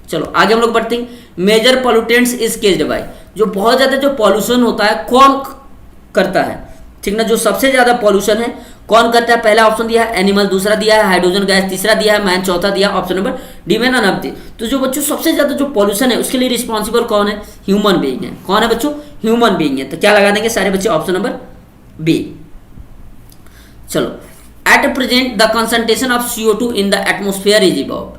चलो आगे हम लोग बढ़ते हैं। Major pollutants is caused by, जो बहुत ज्यादा जो पॉल्यूशन होता है कौन करता है, ठीक ना, जो सबसे ज्यादा पॉल्यूशन है कौन करता है? पहला ऑप्शन दिया है एनिमल, दूसरा दिया है हाइड्रोजन गैस, तीसरा दिया है मैन, चौथा दिया ऑप्शन नंबर डी में नन ऑफ द। तो जो बच्चों सबसे ज्यादा जो पॉल्यूशन है उसके लिए रिस्पॉन्सिबल कौन है? ह्यूमन बीइंग है। कौन है बच्चों? ह्यूमन बीइंग है। तो क्या लगा देंगे सारे बच्चे? Option number B. चलो, at present the concentration of CO2 in the atmosphere is about,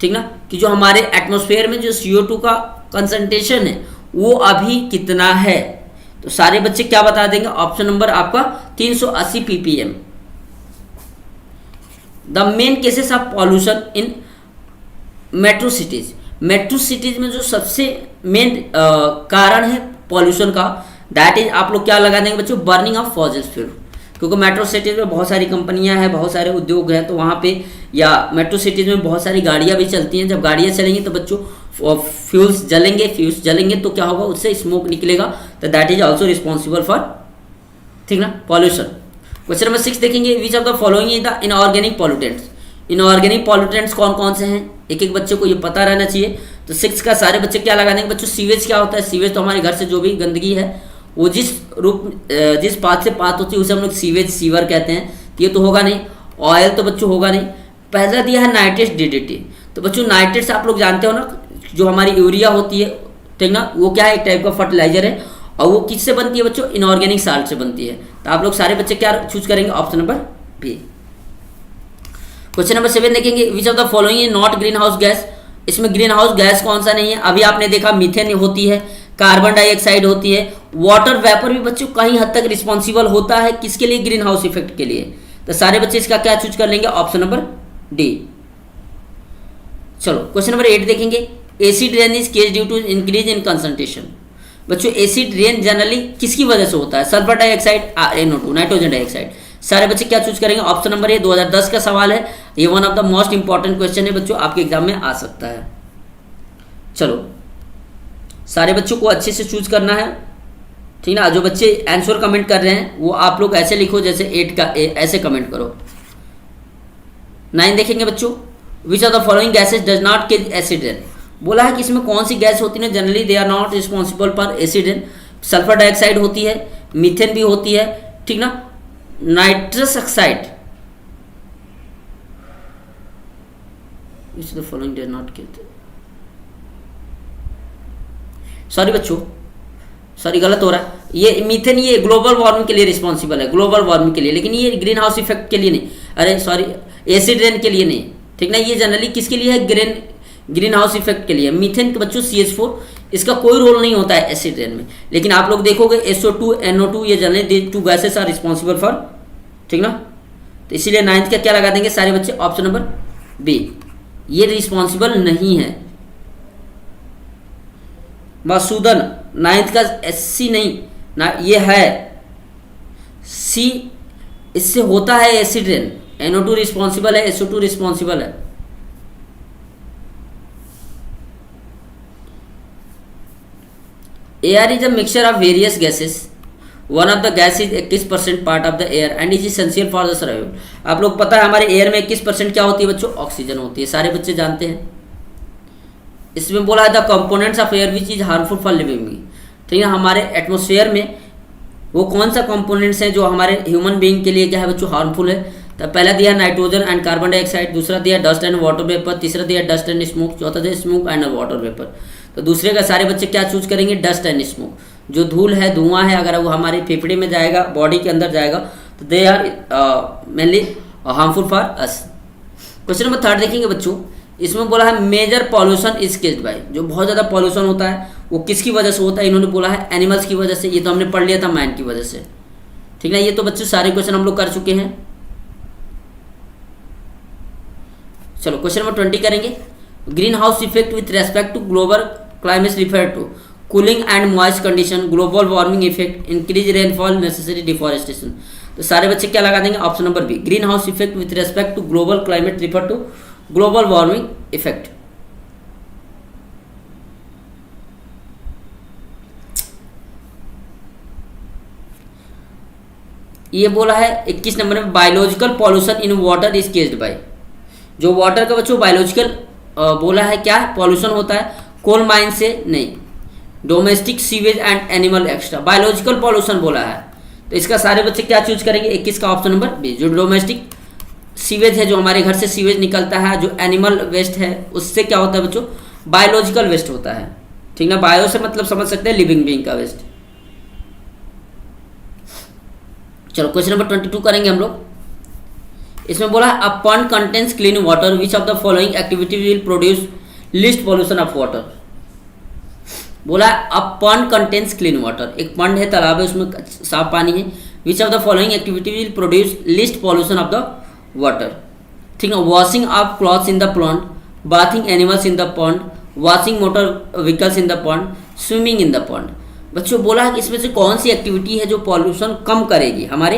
ठीक ना, कि जो हमारे एटमोस्फेयर में जो CO2 का कंसंट्रेशन है वो अभी कितना है? तो सारे बच्चे क्या बता देंगे? ऑप्शन नंबर आपका 380 ppm। The main cases of pollution in metro cities, metro cities में जो सबसे मेन कारण है पॉल्यूशन का, दैट इज आप लोग क्या लगा देंगे बच्चों? Burning of fossil fuel. क्योंकि मेट्रो सिटीज में बहुत सारी कंपनियां हैं, बहुत सारे उद्योग हैं, तो वहाँ पे या मेट्रो सिटीज में बहुत सारी गाड़ियाँ भी चलती हैं। जब गाड़ियाँ चलेंगी तो बच्चों फ्यूल्स जलेंगे तो क्या होगा? उससे स्मोक निकलेगा, तो that is also responsible for, ठीक ना, पॉल्यूशन। क्वेश्चन नंबर 6 देखेंगे, which of the following is the inorganic pollutants. Inorganic pollutants कौन कौन से हैं? एक एक बच्चे को ये पता रहना चाहिए। तो 6 का सारे बच्चे क्या लगा देंगे बच्चों? सीवेज क्या होता है? सीवेज तो हमारे घर से जो भी गंदगी है वो जिस पाथ से पाथ होती है उसे हम लोग सीवर कहते हैं। तो ये तो होगा नहीं। ऑयल तो बच्चों होगा नहीं। पहला दिया है नाइट्रेट्स DDT। तो बच्चों नाइट्रेट्स आप लोग जानते हो ना, जो हमारी यूरिया होती है, ठीक ना, वो क्या है? एक टाइप का फर्टिलाइजर है, और वो किससे बनती है बच्चों? इनऑर्गेनिक साल्ट से बनती है। तो आप लोग सारे बच्चे क्या चूज करेंगे? Option number B. Question number 7 देखेंगे, which of the following is not greenhouse gas. इसमें ग्रीन हाउस गैस कौन सा नहीं है? अभी आपने देखा मीथेन होती है, कार्बन डाइऑक्साइड होती है, वाटर वेपर भी बच्चों कहीं हद तक रिस्पॉन्सिबल होता है किसके लिए? ग्रीन हाउस इफेक्ट के लिए। तो सारे बच्चे इसका क्या चूज कर लेंगे? Option number D. चलो क्वेश्चन नंबर 8 देखेंगे, acid rain is cause due to increase in concentration. बच्चों एसिड रेन जनरली किसकी वजह से होता है? Sulphur dioxide, NO2, nitrogen dioxide. सारे बच्चे क्या चूज करेंगे? ऑप्शन नंबर ए। 2010 का सवाल है, ये one of the most important question है बच्चों, आपके एग्जाम में आ सकता है। चलो सारे बच्चों को अच्छे से चूज करना है, ठीक ना। जो बच्चे आंसर कमेंट कर रहे हैं वो आप लोग ऐसे लिखो जैसे 8 का ऐसे कमेंट करो। 9 देखेंगे बच्चों, which of the following gases does not kill acid rain. बोला है कि इसमें कौन सी गैस होती है? Generally they are not responsible for acid rain. Sulphur dioxide होती है, मीथेन भी होती है, ठीक ना, nitrous oxide, which of the following does not kill. Sorry बच्चों, सॉरी गलत हो रहा है। ये मीथेन ये ग्लोबल वार्मिंग के लिए रिस्पॉन्सिबल है, ग्लोबल वार्मिंग के लिए, लेकिन ये ग्रीन हाउस इफेक्ट के लिए नहीं। अरे सॉरी, एसिड रेन के लिए नहीं, ठीक ना। ये जनरली किसके लिए है? ग्रीन हाउस इफेक्ट के लिए। मीथेन के बच्चों CH4, इसका कोई रोल नहीं होता है एसिड रेन में। लेकिन आप लोग देखोगे SO2, NO2, ये generally 2 gases are responsible for, ठीक ना। तो इसीलिए 9th का क्या लगा देंगे सारे बच्चे? ऑप्शन नंबर बी, ये रिस्पॉन्सिबल नहीं है। मसूदन 9th का SC नहीं ना, ये है C, इससे होता है एसिड रेन। NO2 रिस्पॉन्सिबल है, SO2 रिस्पॉन्सिबल है। Air is a mixture of various gases, one of the gas is 21% part of the air and is essential for the survival. आप लोग पता है हमारे एयर में 21% क्या होती है बच्चों? ऑक्सीजन होती है। सारे बच्चे जानते हैं। इसमें बोला है the components of air which is harmful for living being, ठीक है। हमारे एटमोसफेयर में वो कौन सा कंपोनेंट्स हैं जो हमारे ह्यूमन बीइंग के लिए क्या है बच्चों? हार्मफुल है। तो पहला दिया नाइट्रोजन एंड कार्बन डाइऑक्साइड, दूसरा दिया डस्ट एंड वाटर वेपर, तीसरा दिया डस्ट एंड स्मोक, चौथा दिया स्मोक एंड वाटर वेपर। तो दूसरे का सारे बच्चे क्या चूज करेंगे? Dust and smoke. जो धूल है, धुआं है, अगर वो हमारे फेफड़े में जाएगा, बॉडी के अंदर जाएगा, तो they are mainly harmful for us. Question number 3 देखेंगे बच्चों, इसमें बोला है major pollution is caused by. जो बहुत ज़्यादा पॉल्यूशन होता है वो किसकी वजह से होता है? इन्होंने बोला है एनिमल्स की वजह से। ये तो हमने पढ़ लिया था मैन की वजह से, ठीक है। ये तो बच्चों सारे क्वेश्चन हम लोग कर चुके हैं। चलो क्वेश्चन नंबर 20 करेंगे। Greenhouse effect with respect to global climate refer to cooling and moist condition, global warming effect, increase rainfall, necessary deforestation. तो सारे बच्चे क्या लगा देंगे? Option number B, greenhouse effect with respect to global climate refer to global warming effect. ये बोला है 21 number में, biological pollution in water is caused by. जो वाटर का बच्चों बायोलॉजिकल बोला है क्या पॉल्यूशन होता है, कोल माइन से नहीं, domestic sewage and animal extra, biological pollution बोला है। तो इसका सारे बच्चे क्या चूज करेंगे, 21 का ऑप्शन नंबर बी। जो डोमेस्टिक सीवेज है, जो हमारे घर से सीवेज निकलता है, जो एनिमल वेस्ट है, उससे क्या होता है बच्चों, बायोलॉजिकल वेस्ट होता है। ठीक ना, बायो से मतलब समझ सकते हैं लिविंग बीइंग का वेस्ट। चलो क्वेश्चन नंबर 22 करेंगे हम लोग। इसमें बोला a pond contains clean water, which of the following activity will produce least pollution of water. बोला a pond contains clean water, एक पॉन्ड है, तालाब है, उसमें साफ पानी है। Which of the following activity will produce least pollution of the water. ठीक है, washing of clothes in the pond, bathing animals in the pond, washing motor vehicles in the pond, swimming in the pond. बच्चों बोला है कि इसमें से कौन सी activity है जो पॉल्यूशन कम करेगी हमारे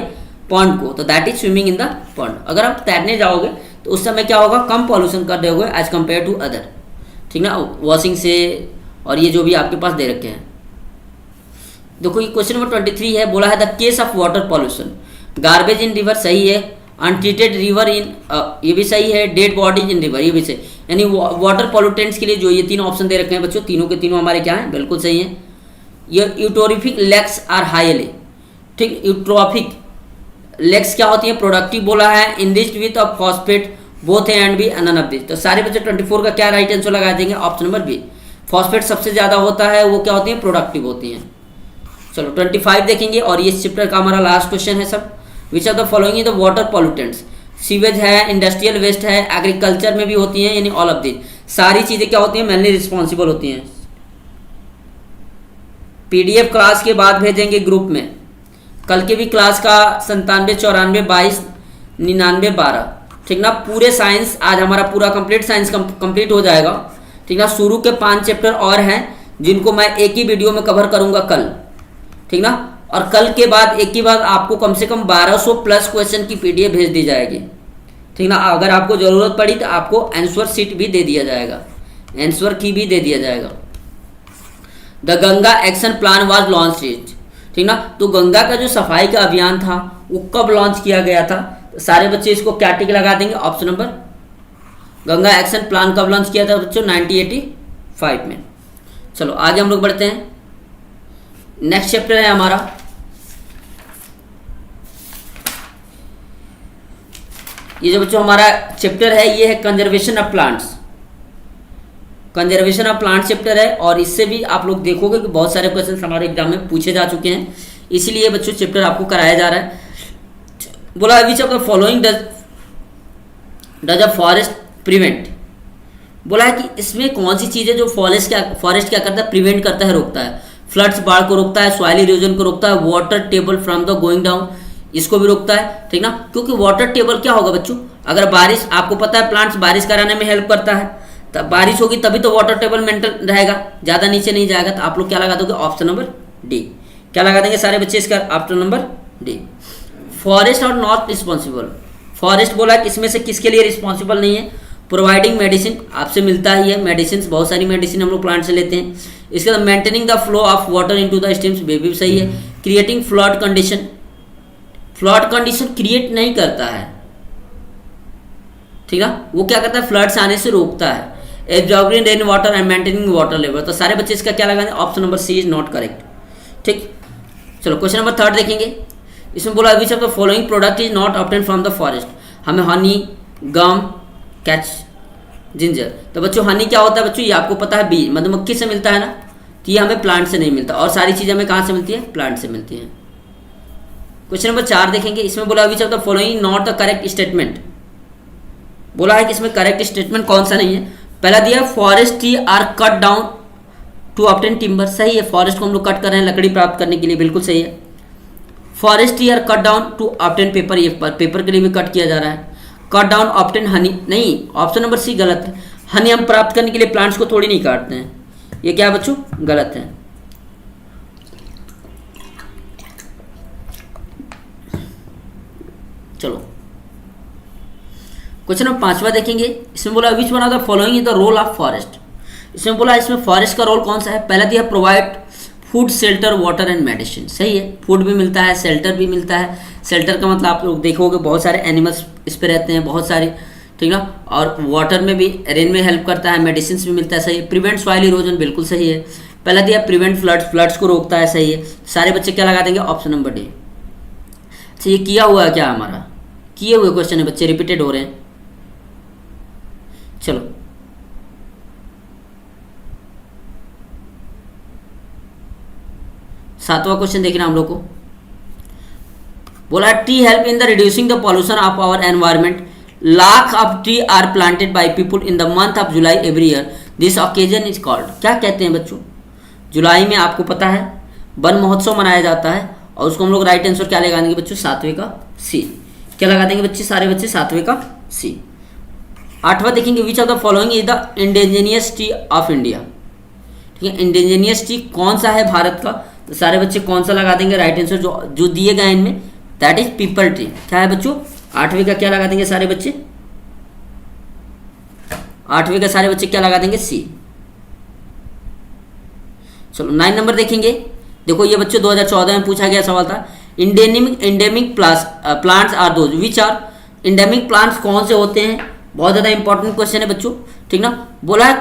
पॉन्ड को, तो that is swimming in the pond. अगर आप तैरने जाओगे तो उस समय क्या होगा, कम पॉल्यूशन कर दोगे एज कम्पेयर टू अदर। ठीक ना, वॉशिंग से और ये जो भी आपके पास दे रखे हैं। देखो ये क्वेश्चन नंबर 23 है, बोला है the case of water pollution, garbage in river सही है, अनट्रीटेड रिवर इन ये भी सही है, डेड बॉडीज इन रिवर ये भी सही। यानी वाटर पॉल्यूटेंट्स के लिए जो ये 3 ऑप्शन दे रखे हैं बच्चों, तीनों के तीनों हमारे क्या हैं, बिल्कुल सही हैं। ये यूट्रोफिक लेक्स आर हाईली, ठीक, यूट्रोफिक लेक्स क्या होती है, प्रोडक्टिव बोला है, enriched with of phosphate both A and B, none of this. तो सारे बच्चे 24 का क्या राइट आंसर लगा देंगे, ऑप्शन नंबर बी। फॉस्फेट सबसे ज़्यादा होता है, वो क्या होती है, प्रोडक्टिव होती हैं। चलो 25 देखेंगे और ये चैप्टर का हमारा लास्ट क्वेश्चन है सब। विच of the following is the water pollutants, sewage है, इंडस्ट्रियल वेस्ट है, एग्रीकल्चर में भी होती हैं, यानी ऑल ऑफ दिस सारी चीज़ें क्या होती हैं, मेनली रिस्पॉन्सिबल होती हैं। पीडीएफ क्लास के बाद भेजेंगे ग्रुप में, कल के भी क्लास का 97 94 22 99 12। ठीक ना, पूरे साइंस आज हमारा पूरा कंप्लीट साइंस कंप्लीट हो जाएगा। ठीक ना, शुरू के 5 चैप्टर और हैं जिनको मैं एक ही वीडियो में कवर करूंगा कल। ठीक ना, और कल के बाद एक ही बार आपको कम से कम 1200 प्लस क्वेश्चन की पीडीएफ भेज दी जाएगी। ठीक ना, अगर आपको ज़रूरत पड़ी तो आपको आंसर शीट भी दे दिया जाएगा, आंसर की भी दे दिया जाएगा। The Ganga action plan was launch. ठीक ना, तो गंगा का जो सफाई का अभियान था वो कब लॉन्च किया गया था, तो सारे बच्चे इसको क्या टिक लगा देंगे, option number. Ganga action plan कब लॉन्च किया था बच्चों, 1985 में। चलो आगे हम लोग बढ़ते हैं, नेक्स्ट चैप्टर है हमारा ये जो बच्चों हमारा चैप्टर है ये है conservation of plants. Conservation of plant chapter है और इससे भी आप लोग देखोगे कि बहुत सारे क्वेश्चन हमारे एग्जाम में पूछे जा चुके हैं, इसीलिए बच्चों चैप्टर आपको कराया जा रहा है। बोला which of the following does a forest prevent. बोला है कि इसमें कौन सी चीज़ें जो फॉरेस्ट क्या करता है, प्रिवेंट करता है, रोकता है। फ्लड्स बाढ़ को रोकता है, सॉइल इरोजन को रोकता है, water table from the going down इसको भी रोकता है। ठीक ना, क्योंकि वाटर टेबल क्या होगा बच्चों, अगर बारिश, आपको पता है प्लांट्स बारिश कराने में हेल्प करता है, तब बारिश होगी तभी तो वाटर टेबल मेंटेन रहेगा, ज़्यादा नीचे नहीं जाएगा। तो आप लोग क्या लगा दोगे, ऑप्शन नंबर डी। क्या लगा देंगे सारे बच्चे इसका, ऑप्शन नंबर डी। फॉरेस्ट और नॉट रिस्पॉन्सिबल। फॉरेस्ट बोला कि इसमें से किसके लिए रिस्पॉन्सिबल नहीं है, प्रोवाइडिंग मेडिसिन, आपसे मिलता ही है मेडिसिन, बहुत सारी मेडिसिन हम लोग प्लांट से लेते हैं। इसके बाद maintaining the flow of water into the stems, भी सही है। Creating flood condition, flood condition create नहीं करता है। ठीक है, वो क्या करता है, फ्लड्स आने से रोकता है। Absorbing rain water and maintaining water level. तो सारे बच्चे इसका क्या लगाएंगे, option number C is not correct. ठीक, चलो क्वेश्चन नंबर 3 देखेंगे। इसमें बोला which of the following product is not obtain from the forest. हमें हनी, गम, कैच, जिंजर। तो बच्चों हनी क्या होता है बच्चों, ये आपको पता है, बी मधुमक्खी से मिलता है ना, तो ये हमें प्लांट से नहीं मिलता, और सारी चीज़ें हमें कहाँ से मिलती है, प्लांट से मिलती हैं। क्वेश्चन नंबर 4 देखेंगे। इसमें बोला which of the following not the correct statement. बोला है कि इसमें करेक्ट स्टेटमेंट कौन सा नहीं है। पहला दिया forest tree are cut down to obtain timber, सही है, फॉरेस्ट को हम लोग कट कर रहे हैं लकड़ी प्राप्त करने के लिए, बिल्कुल सही है। Forest tree are cut down to obtain paper, ये पेपर के लिए भी कट किया जा रहा है। कट डाउन ऑब्टेन हनी, नहीं, ऑप्शन नंबर सी गलत है। हनी हम प्राप्त करने के लिए प्लांट्स को थोड़ी नहीं काटते हैं, ये क्या है बच्चों, गलत है। चलो क्वेश्चन नंबर 5वां देखेंगे। इसमें बोला which one of the following is the role of forest. इसमें बोला इसमें फॉरेस्ट का रोल कौन सा है। पहला दिया provide food, shelter, water and medicine, सही है, फूड भी मिलता है, शेल्टर भी मिलता है। शेल्टर का मतलब आप लोग देखोगे बहुत सारे एनिमल्स इस पे रहते हैं, बहुत सारे, ठीक ना। और वाटर में भी, रेन में हेल्प करता है, मेडिसिन भी मिलता है, सही है। प्रिवेंट सॉइल इरोजन, बिल्कुल सही है। पहला दिया प्रिवेंट फ्लड्स, फ्लड्स को रोकता है, सही है। सारे बच्चे क्या लगा देंगे, ऑप्शन नंबर डी। अच्छा ये किया हुआ है क्या हमारा, किए हुए क्वेश्चन है बच्चे, रिपीटेड हो रहे हैं। चलो सातवां क्वेश्चन देखना हम लोग को। बोला tree help in the reducing the pollution of our environment, lakh of tree are planted by people in the month of July every year, this occasion is called. क्या कहते हैं बच्चों, जुलाई में आपको पता है वन महोत्सव मनाया जाता है, और उसको हम लोग राइट आंसर क्या लगा देंगे बच्चों, सातवें का सी। क्या लगा देंगे बच्चे, सारे बच्चे सातवें का सी। आठवां देखेंगे, which of the following is the indigenous tree of India. ठीक है, इंडिजिनियस ट्री कौन सा है भारत का, तो सारे बच्चे कौन सा लगा देंगे राइट आंसर, जो दिए गए इनमें, दैट इज पीपल ट्री। क्या है बच्चों, आठवें का क्या लगा देंगे सारे बच्चे, आठवें का सारे बच्चे क्या लगा देंगे, सी। चलो 9 नंबर देखेंगे। देखो ये बच्चों 2014 में पूछा गया सवाल था, endemic plants are those which are, endemic plants कौन से होते हैं, बहुत ज़्यादा इंपॉर्टेंट क्वेश्चन है बच्चों। ठीक ना, बोला है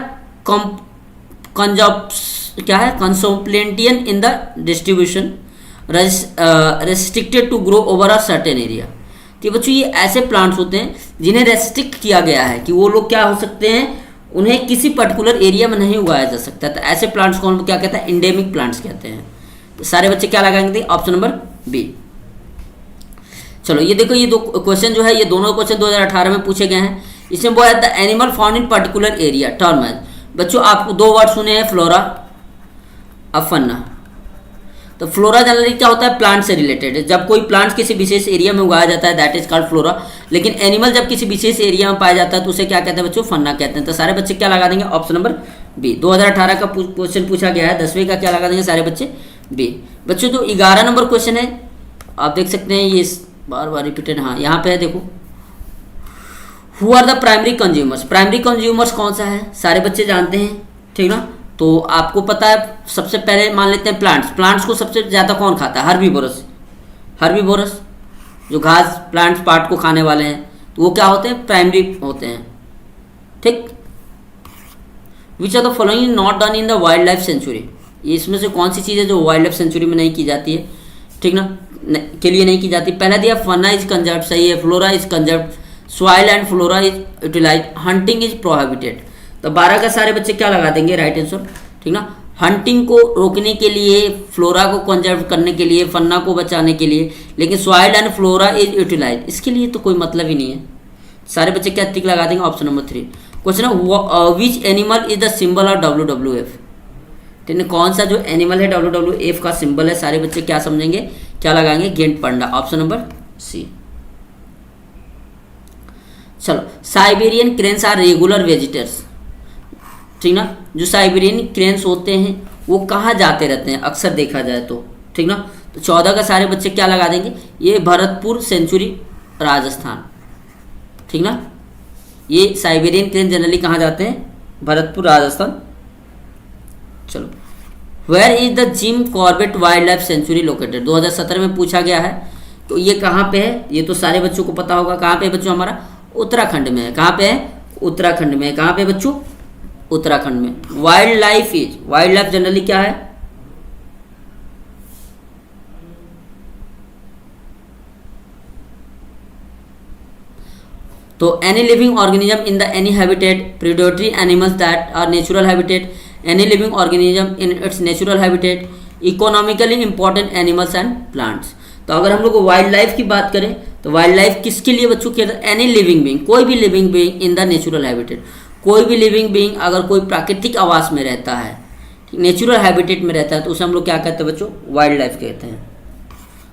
क्या है, cosmopolitan in the distribution, restricted to grow over a certain area. तो बच्चों ये ऐसे प्लांट्स होते हैं जिन्हें रेस्ट्रिक्ट किया गया है कि वो लोग क्या हो सकते हैं, उन्हें किसी पर्टिकुलर एरिया में नहीं उगाया जा सकता, तो ऐसे प्लांट्स को हम क्या कहते हैं, इंडेमिक प्लांट्स कहते हैं। तो सारे बच्चे क्या लगाएंगे, ऑप्शन नंबर बी। चलो ये देखो, ये दो क्वेश्चन जो है, ये दोनों क्वेश्चन 2018 में पूछे गए हैं। इसमें बोला the animal found in particular area term है। बच्चों आपको दो वर्ड सुने हैं, फ्लोरा और फन्ना। तो फ्लोरा जनरली क्या होता है, प्लांट से रिलेटेड है, जब कोई प्लांट किसी विशेष एरिया में उगाया जाता है दैट इज कॉल्ड फ्लोरा। लेकिन एनिमल जब किसी विशेष एरिया में पाया जाता है तो उसे क्या कहते हैं बच्चों, फन्ना कहते हैं। तो सारे बच्चे क्या लगा देंगे, ऑप्शन नंबर बी। 2018 का क्वेश्चन पूछा गया है, 10वें का क्या लगा देंगे सारे बच्चे, बी। बच्चों जो 11 नंबर क्वेश्चन है आप देख सकते हैं, ये बार बार रिपीटेड, हाँ यहाँ पे है देखो, who are the primary consumers. Primary consumers कौन सा है, सारे बच्चे जानते हैं, ठीक ना। तो आपको पता है, सबसे पहले मान लेते हैं प्लांट्स को सबसे ज़्यादा कौन खाता है, हर्बीवोरस, जो घास प्लांट्स पार्ट को खाने वाले हैं, तो वो क्या होते हैं, प्राइमरी होते हैं। ठीक, which are the following not done in the wild life sanctuary, ये इसमें से कौन सी चीज़ है जो वाइल्ड लाइफ सेंचुरी में नहीं की जाती है, ठीक ना, के लिए नहीं की जाती। पहला दिया फन्ना इज कंजर्व, सही है। Flora is conserve, soil and flora is utilize, hunting is prohibited. तो 12 का सारे बच्चे क्या लगा देंगे राइट आंसर, ठीक ना। हंटिंग को रोकने के लिए, फ्लोरा को कंजर्व करने के लिए, फन्ना को बचाने के लिए, लेकिन soil and flora is utilize, इसके लिए तो कोई मतलब ही नहीं है। सारे बच्चे क्या टिक लगा देंगे, ऑप्शन नंबर 3। क्वेश्चन है which animal is the symbol of WWF। ठीक है, कौन सा जो एनिमल है WWF का सिंबल है, सारे बच्चे क्या समझेंगे, क्या लगाएंगे, गेंट पंडा, ऑप्शन नंबर सी। चलो साइबेरियन क्रेन्स आर रेगुलर वेजिटर्स, ठीक ना। जो साइबेरियन क्रेन्स होते हैं वो कहाँ जाते रहते हैं अक्सर देखा जाए तो, ठीक ना। तो 14 का सारे बच्चे क्या लगा देंगे, ये भरतपुर सेंचुरी राजस्थान, ठीक ना। ये साइबेरियन क्रेन जनरली कहाँ जाते हैं, भरतपुर राजस्थान। चलो where is the Jim Corbett wild life sanctuary located, 2017 में पूछा गया है। तो ये कहाँ पे है, ये तो सारे बच्चों को पता होगा, कहाँ पे है बच्चों, हमारा उत्तराखंड में है। कहाँ पे है, उत्तराखंड में। कहाँ पे बच्चों, उत्तराखंड में। वाइल्ड लाइफ जनरली क्या है, तो any living organism in the any habitat, predatory animals that are natural habitat, any living organism in its natural habitat, economically important animals and plants. तो अगर हम लोग वाइल्ड लाइफ की बात करें तो वाइल्ड लाइफ किसके लिए बच्चों के, एनी लिविंग बीइंग, कोई भी living being in the natural habitat, कोई भी लिविंग बीइंग अगर कोई प्राकृतिक आवास में रहता है, नेचुरल हैबिटेट में रहता है, तो उसे हम लोग क्या कहते हैं बच्चों, वाइल्ड लाइफ कहते हैं।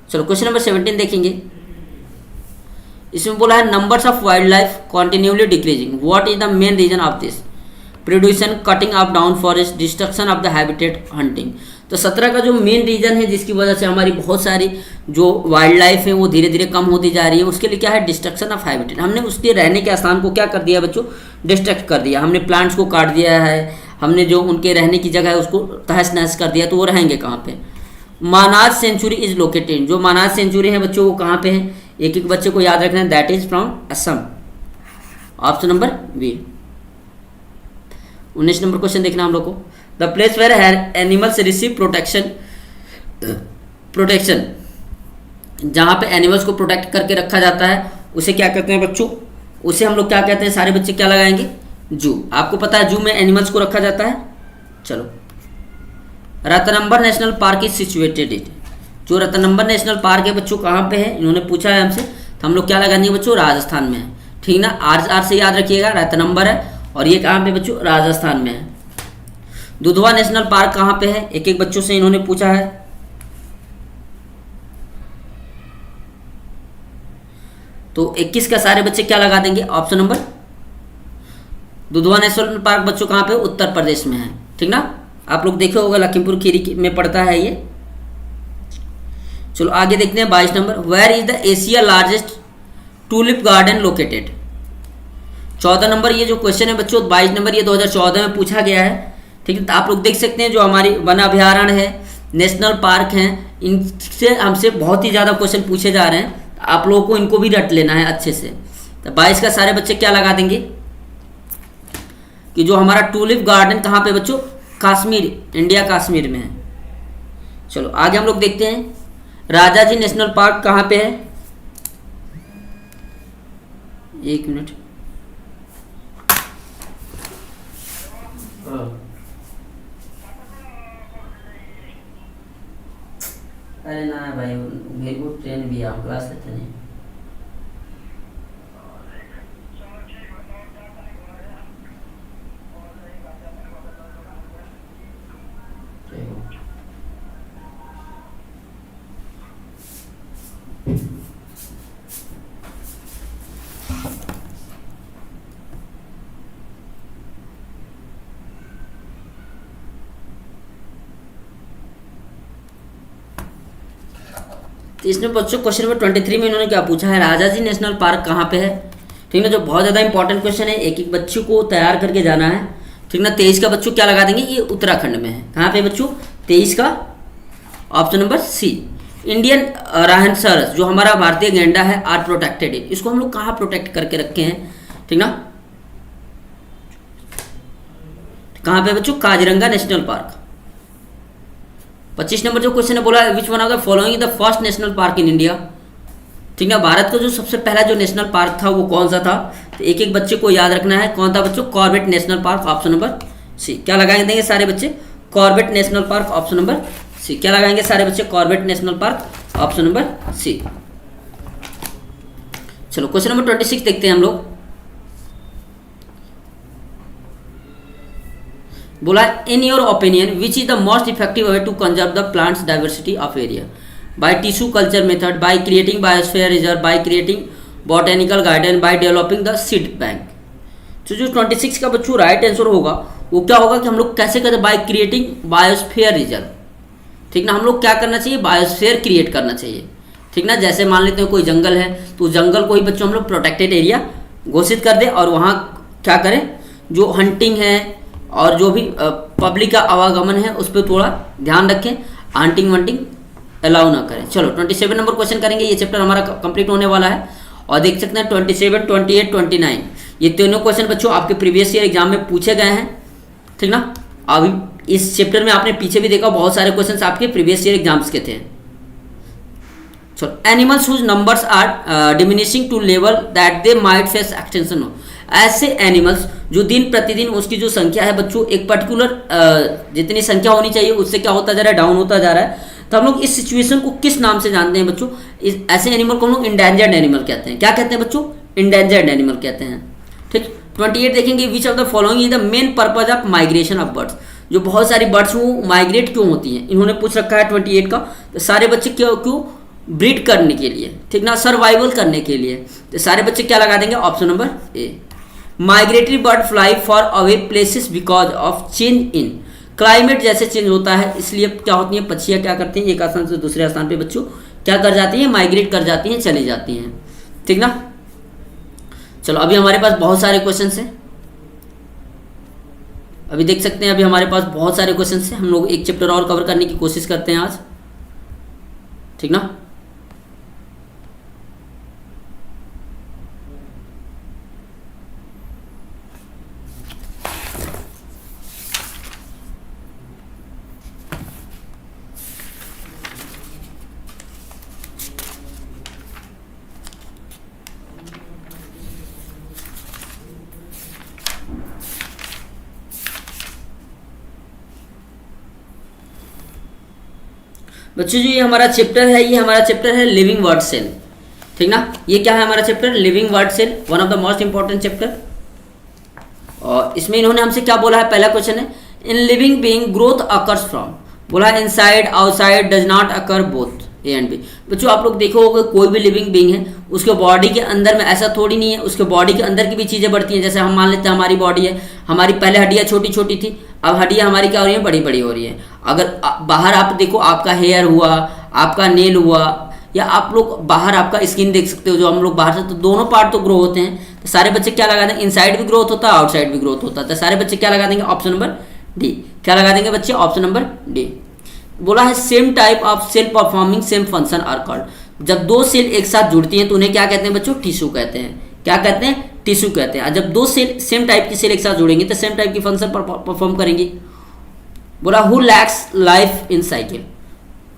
चलो क्वेश्चन नंबर 17 देखेंगे। इसमें बोला है numbers of wild life continuously decreasing, what is the main reason of this, production, cutting of down forest, destruction of the habitat, hunting. तो 17 का जो मेन रीजन है जिसकी वजह से हमारी बहुत सारी जो वाइल्ड लाइफ है वो धीरे धीरे कम होती जा रही है, उसके लिए क्या है, डिस्ट्रक्शन ऑफ हैबिटेट। हमने उसके रहने के स्थान को क्या कर दिया बच्चों, डिस्ट्रक्ट कर दिया, हमने प्लांट्स को काट दिया है, हमने जो उनके रहने की जगह है उसको तहस नहस कर दिया, तो वो रहेंगे कहाँ पे। मानास सेंचुरी इज लोकेटेड, जो मानास सेंचुरी है बच्चों वो कहाँ पे है, एक एक बच्चे को याद रखना है, that is from Assam. Option number B. 19 number question देखना हम लोग को, the place where animals receive protection, जहाँ पे एनिमल्स को प्रोटेक्ट करके रखा जाता है उसे क्या कहते हैं बच्चों, उसे हम लोग क्या कहते हैं, सारे बच्चे क्या लगाएंगे, जू। आपको पता है जू में एनिमल्स को रखा जाता है। चलो, Ranthambore national park is situated it, जो रतनंबर नेशनल पार्क है बच्चों कहाँ पे है, इन्होंने पूछा है हमसे, तो हम लोग क्या लगाएंगे बच्चों, राजस्थान में है। ठीक ना, आर से याद रखिएगा, रतनंबर है और ये कहाँ पे बच्चों, राजस्थान में है। दुधवा नेशनल पार्क कहाँ पे है, एक एक बच्चों से इन्होंने पूछा है। तो 21 का सारे बच्चे क्या लगा देंगे, option number, Dudhwa national park बच्चों कहाँ पे, उत्तर प्रदेश में है। ठीक ना, आप लोग देखे होगा लखीमपुर खीरी में पड़ता है ये। चलो आगे देखते हैं 22 number, where is the Asia largest tulip garden located. 14 number ये जो क्वेश्चन है बच्चों, 22 नंबर ये 2014 में पूछा गया है। ठीक है, तो आप लोग देख सकते हैं जो हमारी वन अभ्यारण्य है, नेशनल पार्क हैं, इनसे हमसे बहुत ही ज़्यादा क्वेश्चन पूछे जा रहे हैं। आप लोगों को इनको भी रट लेना है अच्छे से। तो 22 का सारे बच्चे क्या लगा देंगे कि जो हमारा टूलिप गार्डन कहाँ पे बच्चों, कश्मीर, इंडिया कश्मीर में है। चलो आगे हम लोग देखते हैं, राजाजी नेशनल पार्क कहाँ पे है, एक मिनट, अरे ना भाई, मेरे को ट्रेन भी है, क्लास लेते नहीं। तो इसमें बच्चों क्वेश्चन नंबर 23 में इन्होंने क्या पूछा है, राजाजी नेशनल पार्क कहाँ पे है। ठीक है, जो बहुत ज़्यादा इंपॉर्टेंट क्वेश्चन है, एक एक बच्चों को तैयार करके जाना है। ठीक ना, 23 का बच्चों क्या लगा देंगे, ये उत्तराखंड में है। कहाँ पे बच्चों, 23 का option number C. Indian rhinoceros, जो हमारा भारतीय गैंडा है, आर प्रोटेक्टेड, इसको हम लोग कहाँ प्रोटेक्ट करके रखे हैं। ठीक ना, कहाँ पे बच्चों, काजीरंगा नेशनल पार्क। 25 नंबर जो क्वेश्चन है बोला, which one of the following the first national park in India. ठीक ना, भारत का जो सबसे पहला जो नेशनल पार्क था वो कौन सा था, तो एक एक बच्चे को याद रखना है, कौन था बच्चों, Corbett national park, option number C. क्या लगाएंगे सारे बच्चे, Corbett national park, option number C. क्या लगाएंगे सारे बच्चे, Corbett national park, option number C. चलो क्वेश्चन नंबर 26 देखते हैं हम लोग। बोला, in your opinion which is the most effective way to conserve the plants diversity of area, by tissue culture method, by creating biosphere reserve, by creating botanical garden, by developing the seed bank. तो जो 26 का बच्चों right answer होगा वो क्या होगा कि हम लोग कैसे करते, बाय क्रिएटिंग बायोस्फीयर रिजर्व। ठीक ना, हम लोग क्या करना चाहिए, बायोस्फीयर क्रिएट करना चाहिए। ठीक ना, जैसे मान लेते हैं कोई जंगल है तो जंगल को ही बच्चों हम लोग प्रोटेक्टेड एरिया घोषित कर दे, और वहाँ क्या करें, जो हंटिंग है और जो भी पब्लिक का आवागमन है उस पर थोड़ा ध्यान रखें, हंटिंग वंटिंग अलाउ ना करें। चलो 27 नंबर क्वेश्चन करेंगे, ये चैप्टर हमारा कंप्लीट होने वाला है। और देख सकते हैं 27, 28, 29 ये तीनों क्वेश्चन बच्चों आपके प्रीवियस ईयर एग्जाम में पूछे गए हैं। ठीक ना, अभी इस चैप्टर में आपने पीछे भी देखा बहुत सारे क्वेश्चन आपके प्रीवियस ईयर एग्जाम्स के थे। चलो, animals whose numbers are diminishing to level that they might face extension हो, ऐसे एनिमल्स जो दिन प्रतिदिन उसकी जो संख्या है बच्चों, एक पर्टिकुलर जितनी संख्या होनी चाहिए उससे क्या होता जा रहा है, डाउन होता जा रहा है। तो हम लोग इस सिचुएशन को किस नाम से जानते हैं बच्चों, ऐसे एनिमल को हम लोग इंडेंजर्ड एनिमल कहते हैं। क्या कहते हैं बच्चों, इंडेंजर्ड एनिमल कहते हैं। ठीक, 28 देखेंगे, which of the following is the main purpose of migration of birds, जो बहुत सारी बर्ड्स वो माइग्रेट क्यों होती हैं, इन्होंने पूछ रखा है 28 का। तो सारे बच्चे क्यों ब्रीड करने के लिए, ठीक ना, सर्वाइवल करने के लिए। तो सारे बच्चे क्या लगा देंगे, option number A. Migratory bird fly for away places because of change in climate, जैसे चेंज होता है इसलिए क्या होती हैं पक्षियाँ, क्या करती हैं, एक स्थान से दूसरे स्थान पे बच्चों क्या कर जाती हैं, माइग्रेट कर जाती हैं, चली जाती हैं। ठीक ना, चलो अभी हमारे पास बहुत सारे क्वेश्चन हैं, अभी देख सकते हैं अभी हमारे पास बहुत सारे क्वेश्चन हैं। हम लोग एक चैप्टर और कवर करने की कोशिश करते हैं आज। ठीक ना, बच्चों जो ये हमारा चैप्टर है, ये हमारा चैप्टर है लिविंग वर्ड सेल, ठीक ना। ये क्या है हमारा chapter, living world cell, one of the most important chapter. और इसमें इन्होंने हमसे क्या बोला है, पहला क्वेश्चन है in living being growth occurs from, बोला inside outside does not occur both A and B. बच्चों आप लोग देखो होगा कोई भी लिविंग बीइंग है उसके बॉडी के अंदर में ऐसा थोड़ी नहीं है, उसके बॉडी के अंदर की भी चीज़ें बढ़ती हैं। जैसे हम मान लेते हैं हमारी बॉडी है, हमारी पहले हड्डियाँ छोटी छोटी थी, अब हड्डियाँ हमारी क्या हो रही हैं, बड़ी बड़ी हो रही हैं। अगर बाहर आप देखो, आपका हेयर हुआ, आपका नेल हुआ, या आप लोग बाहर आपका स्किन देख सकते हो, जो हम लोग बाहर से, तो दोनों पार्ट तो ग्रो होते हैं। तो सारे बच्चे क्या लगा देंगे, इनसाइड भी ग्रोथ होता है, आउटसाइड भी ग्रोथ होता है। तो सारे बच्चे क्या लगा देंगे, ऑप्शन नंबर डी। क्या लगा देंगे बच्चे, ऑप्शन नंबर डी। बोला है same type of cell performing same function are called. जब दो सेल एक साथ जुड़ती हैं तो उन्हें क्या कहते हैं बच्चों, टिश्यू कहते हैं। क्या कहते हैं, टिश्यू कहते हैं। जब दो सेल सेम टाइप की सेल एक साथ जुड़ेंगे तो सेम टाइप की फंक्शन परफॉर्म करेंगी। बोला who lakhs life in cycle,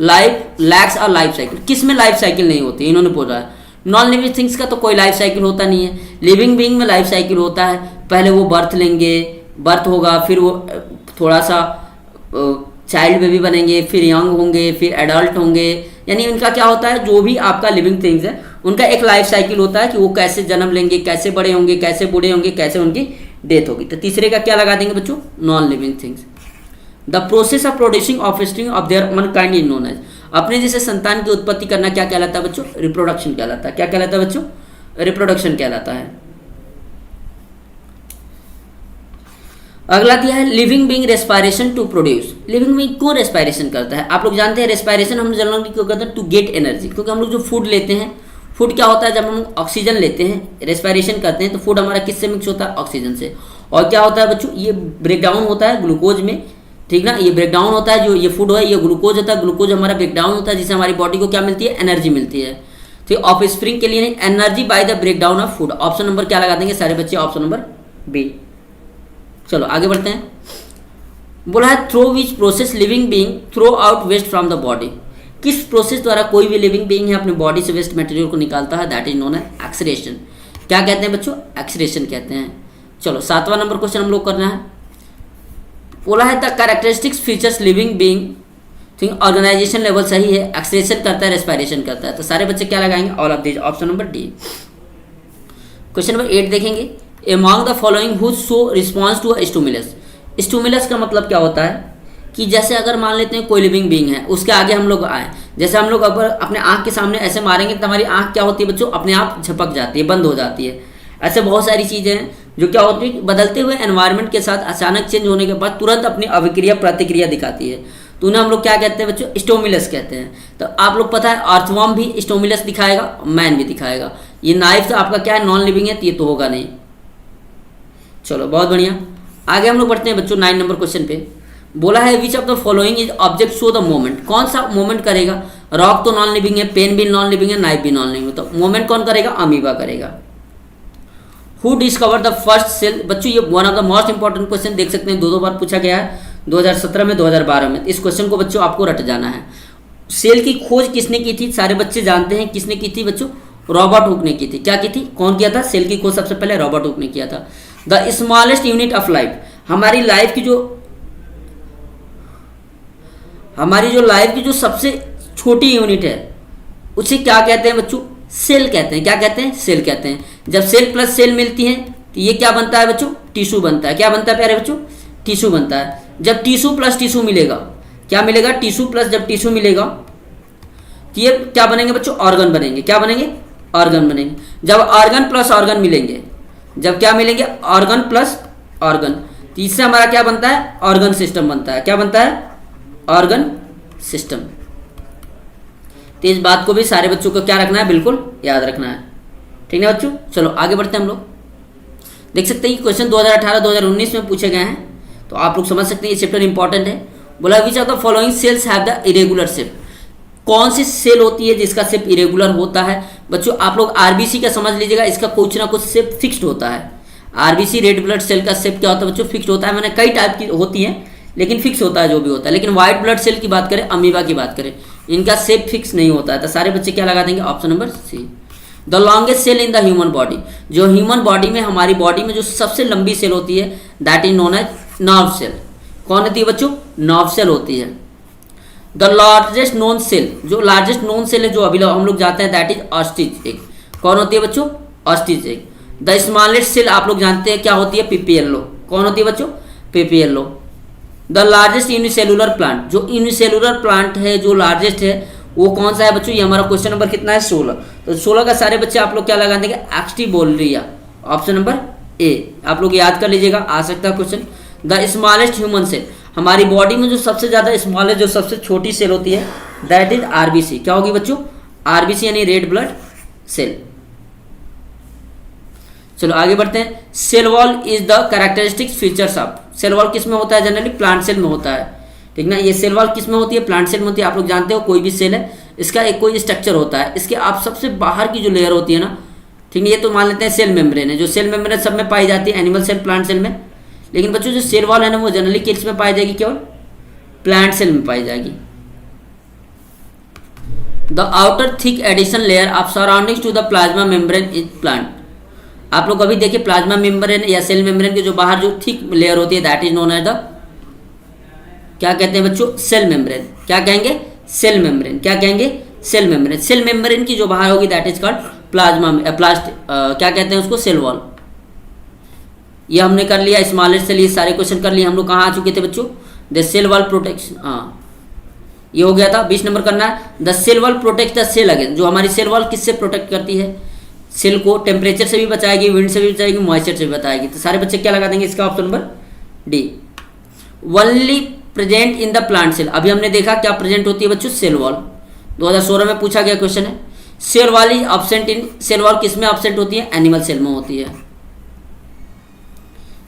life lakhs और लाइफ साइकिल, किस में लाइफ साइकिल नहीं होती, इन्होंने बोला है नॉन लिविंग थिंग्स का तो कोई लाइफ साइकिल होता नहीं है। लिविंग बीइंग में लाइफ साइकिल होता है, पहले वो बर्थ लेंगे, बर्थ होगा, फिर वो थोड़ा सा चाइल्ड बेबी बनेंगे, फिर यंग होंगे, फिर एडल्ट होंगे। यानी उनका क्या होता है, जो भी आपका लिविंग थिंग्स है उनका एक लाइफ साइकिल होता है कि वो कैसे जन्म लेंगे, कैसे बड़े होंगे, कैसे बूढ़े होंगे, कैसे उनकी डेथ होगी। तो तीसरे का क्या लगा देंगे बच्चों, non living things. The process of producing offspring of their own kind is known as, अपने जैसे संतान की उत्पत्ति करना क्या कहलाता है बच्चों, रिप्रोडक्शन कहलाता है। क्या कहलाता है बच्चों, रिप्रोडक्शन कहलाता है। अगला दिया है living being respiration to produce. Living being क्यों रेस्पायरेशन करता है, आप लोग जानते हैं रेस्पायरेशन हम जनरली क्यों करते हैं, टू गेट एनर्जी। क्योंकि हम लोग जो फूड लेते हैं, फूड क्या होता है, जब हम ऑक्सीजन लेते हैं, रेस्पायरेशन करते हैं, तो फूड हमारा किससे मिक्स होता है, ऑक्सीजन से। और क्या होता है बच्चों, ये ब्रेकडाउन होता है ग्लूकोज में, ठीक ना। ये ब्रेकडाउन होता है, जो ये फूड है ये ग्लूकोज होता है, ग्लूकोज हमारा ब्रेकडाउन होता है, जिससे हमारी बॉडी को क्या मिलती है, एनर्जी मिलती है। तो ऑफ स्प्रिंग के लिए नहीं, energy by the breakdown of food. Option number क्या लगा देंगे सारे बच्चे, ऑप्शन नंबर बी। चलो आगे बढ़ते हैं। बोला है through which process living being throw out waste from the body, किस प्रोसेस द्वारा कोई भी लिविंग बीइंग है अपने बॉडी से वेस्ट मटेरियल को निकालता है, that is known as excretion. क्या कहते हैं बच्चों, एक्सक्रीशन कहते हैं। चलो 7वां नंबर क्वेश्चन हम लोग करना है। बोला है the characteristics features living being thing, organisation level सही है, एक्सक्रीशन करता है, रेस्पायरेशन करता है। तो सारे बच्चे क्या लगाएंगे, all of this, option number D. Question number 8 देखेंगे, among the following who show response to a stimulus। Stimulus का मतलब क्या होता है कि जैसे अगर मान लेते हैं कोई लिविंग बीइंग है, उसके आगे हम लोग आए, जैसे हम लोग अगर अपने आँख के सामने ऐसे मारेंगे तो हमारी आँख क्या होती है बच्चों, अपने आप झपक जाती है, बंद हो जाती है। ऐसे बहुत सारी चीज़ें हैं जो क्या होती है, बदलते हुए एनवायरनमेंट के साथ अचानक चेंज होने के बाद तुरंत अपनी अभिक्रिया प्रतिक्रिया दिखाती है, तो उन्हें हम लोग क्या कहते हैं बच्चों, स्टिमुलस कहते हैं। तो आप लोग पता है अर्थवर्म भी स्टिमुलस दिखाएगा, मैन भी दिखाएगा। ये नाइफ तो आपका क्या है, नॉन लिविंग है, तो ये तो होगा नहीं। चलो बहुत बढ़िया, आगे हम लोग बढ़ते हैं बच्चों 9 नंबर क्वेश्चन पे। बोला है which of the following is object show the moment, कौन सा मोमेंट करेगा। रॉक तो नॉन लिविंग है, पेन भी नॉन लिविंग है, नाइफ भी नॉन लिविंग है, तो मोमेंट कौन करेगा, अमीबा करेगा। Who discover the first cell, बच्चों ये one of the most important question, देख सकते हैं 2 बार पूछा गया है, 2017 में, 2012 में। इस क्वेश्चन को बच्चों आपको रट जाना है। सेल की खोज किसने की थी, सारे बच्चे जानते हैं किसने की थी बच्चों, रॉबर्ट हुक ने की थी। क्या की थी, कौन किया था, सेल की खोज सबसे पहले रॉबर्ट हुक ने किया था। The smallest unit of life, हमारी लाइफ की जो सबसे छोटी यूनिट है उसे क्या कहते हैं बच्चों, सेल कहते हैं। क्या कहते हैं, सेल कहते हैं। जब सेल प्लस सेल मिलती है तो ये क्या बनता है बच्चों, टिश्यू बनता है। क्या बनता है प्यारे बच्चों, टिश्यू बनता है। जब टिश्यू प्लस टिश्यू मिलेगा, क्या मिलेगा, टिश्यू प्लस जब टिश्यू मिलेगा तो ये क्या बनेंगे बच्चों, ऑर्गन बनेंगे। क्या बनेंगे, ऑर्गन बनेंगे। जब ऑर्गन प्लस ऑर्गन मिलेंगे, जब क्या मिलेंगे, ऑर्गन प्लस ऑर्गन, तो इससे हमारा क्या बनता है, ऑर्गन सिस्टम बनता है। क्या बनता है, ऑर्गन सिस्टम। तो इस बात को भी सारे बच्चों को क्या रखना है, बिल्कुल याद रखना है, ठीक है बच्चों। चलो आगे बढ़ते हैं हम लोग। देख सकते हैं क्वेश्चन 2018-2019 में पूछे गए हैं, तो आप लोग समझ सकते हैं ये चैप्टर इंपॉर्टेंट है। बोला which of the following cells have the irregular shape, कौन सी सेल होती है जिसका शेप इरेगुलर होता है। बच्चों आप लोग आरबीसी का समझ लीजिएगा, इसका कुछ ना कुछ शेप फिक्स्ड होता है। आरबीसी रेड ब्लड सेल का शेप क्या होता है बच्चों, फिक्स्ड होता है। मैंने कई टाइप की होती है लेकिन फिक्स होता है जो भी होता है। लेकिन व्हाइट ब्लड सेल की बात करें, अमीबा की बात करें, इनका शेप फिक्स नहीं होता है। तो सारे बच्चे क्या लगा देंगे, option number C. The longest cell in the human body, जो ह्यूमन बॉडी में, हमारी बॉडी में जो सबसे लंबी सेल होती है that is known as nerve cell. कौन होती है बच्चों, नर्व सेल होती है। द लार्जेस्ट नोन सेल, जो लार्जेस्ट नोन सेल है जो अभी हम लोग जाते हैं, दैट इज ऑस्ट्रिच एग। कौन होती है बच्चों? Ostrich egg. The smallest cell आप लोग जानते हैं क्या होती है? पीपीएलओ। कौन होती है बच्चों? PPLO. The largest unicellular plant, जो यूनिसेलुलर प्लांट है जो लार्जेस्ट है वो कौन सा है बच्चों? ये हमारा क्वेश्चन नंबर कितना है? 16। तो 16 का सारे बच्चे आप लोग क्या लगा देंगे? एक्स्टिबोलिया, ऑप्शन नंबर ए। आप लोग याद कर लीजिएगा, आ सकता है question. The smallest human cell, हमारी बॉडी में जो सबसे ज्यादा स्मॉलेस्ट, जो सबसे छोटी सेल होती है, दैट इज आरबीसी। क्या होगी बच्चों? आरबीसी यानी रेड ब्लड सेल। चलो आगे बढ़ते हैं। Cell wall is the characteristic features of, cell wall किस में होता है? जनरली प्लांट सेल में होता है, ठीक ना। ये सेल वॉल किस में होती है? प्लांट सेल में होती है। आप लोग जानते हो कोई भी सेल है इसका एक कोई स्ट्रक्चर होता है, इसके आप सबसे बाहर की जो लेयर होती है ना, ठीक है, ये तो मान लेते हैं सेल मेम्ब्रेन है, जो सेल मेम्ब्रेन सब में पाई जाती है, एनिमल सेल, प्लांट सेल में। लेकिन बच्चों जो सेल वॉल है ना वो जनरली किस में पाई जाएगी? केवल प्लांट सेल में पाई जाएगी। The outer thick addition layer of surroundings to the plasma membrane is plant. आप लोग अभी देखिए प्लाज्मा मेम्ब्रेन या सेल मेम्ब्रेन के जो बाहर जो थिक लेयर होती है, that is known as the, क्या कहते हैं बच्चों? Cell membrane. क्या कहेंगे? Cell membrane. क्या कहेंगे? Cell membrane. सेल मेम्ब्रेन की जो बाहर होगी दैट इज कॉल्ड प्लाज्मा, क्या कहते हैं उसको? Cell wall. ये हमने कर लिया स्मॉलेस्ट सेल, ये सारे क्वेश्चन कर लिए हम लोग। कहाँ आ चुके थे बच्चों? द सेल वॉल प्रोटेक्शन, हाँ ये हो गया था। 20 नंबर करना है। The cell wall protect the cell against, जो हमारी सेल वॉल किससे प्रोटेक्ट करती है? सेल को टेम्परेचर से भी बचाएगी, विंड से भी बचाएगी, मॉइस्चर से भी बचाएगी। तो सारे बच्चे क्या लगा देंगे इसका? Option number D. Only present in the plant cell, अभी हमने देखा क्या प्रेजेंट होती है बच्चों? Cell wall. 2016 में पूछा गया क्वेश्चन है। Cell wall is absent in, cell wall किस में एब्सेंट होती है? एनिमल सेल में होती है।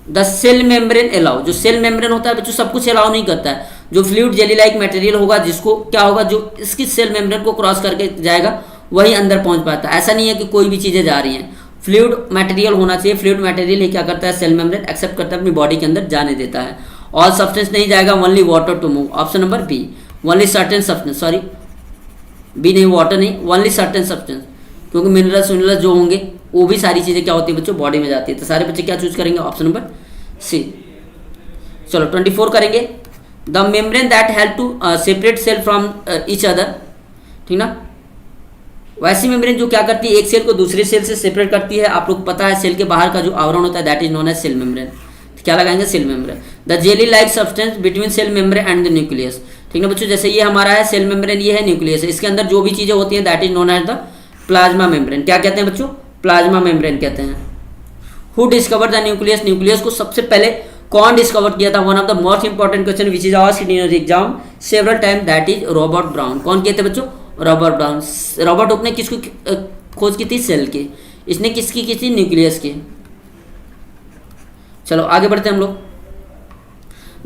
द सेल मेम्ब्रेन अलाउ, जो सेल मेम्ब्रेन होता है बच्चों सब कुछ अलाउ नहीं करता है। जो फ्लूइड जेली लाइक मटेरियल होगा, जिसको क्या होगा, जो इसकी सेल मेम्ब्रेन को क्रॉस करके जाएगा वही अंदर पहुंच पाता है। ऐसा नहीं है कि कोई भी चीजें जा रही हैं, फ्लूइड मटेरियल होना चाहिए। फ्लूइड मटेरियल ही क्या करता है? सेल मेम्ब्रेन एक्सेप्ट करता है, अपनी बॉडी के अंदर जाने देता है। ऑल सब्सटेंस नहीं जाएगा, only water to move, option number B. Only certain substance, sorry B नहीं, वाटर नहीं, ओनली सर्टेन सब्सटेंस, क्योंकि मिनरल्स मिनरल्स जो होंगे वो भी सारी चीजें क्या होती है बच्चों? बॉडी में जाती है। तो सारे बच्चे क्या चूज करेंगे? Option number C. चलो 24 करेंगे। The membrane that help to separate cell from each other, ठीक ना। वैसी मेम्ब्रेन जो क्या करती है? एक सेल को दूसरे सेल से सेपरेट करती है। आप लोग पता है सेल के बाहर का जो आवरण होता है that is known as cell membrane. क्या लगाएंगे? Cell membrane. The jelly like substance between cell membrane and the nucleus, ठीक ना बच्चों। जैसे ये हमारा है सेल मेम्ब्रेन, ये है न्यूक्लियस, इसके अंदर जो भी चीजें होती हैं that is known as the plasma membrane. क्या कहते हैं बच्चों? प्लाज्मा मेम्ब्रेन कहते हैं। Who discover the nucleus, nucleus को सबसे पहले कौन डिस्कवर किया था? One of the most important question which is asked in your exam several time, that is Robert Brown. कौन कहते हैं बच्चों? Robert brown. रॉबर्ट हुक ने किसको खोज की थी? सेल की। इसने किसकी की थी? न्यूक्लियस की। चलो आगे बढ़ते हैं हम लोग।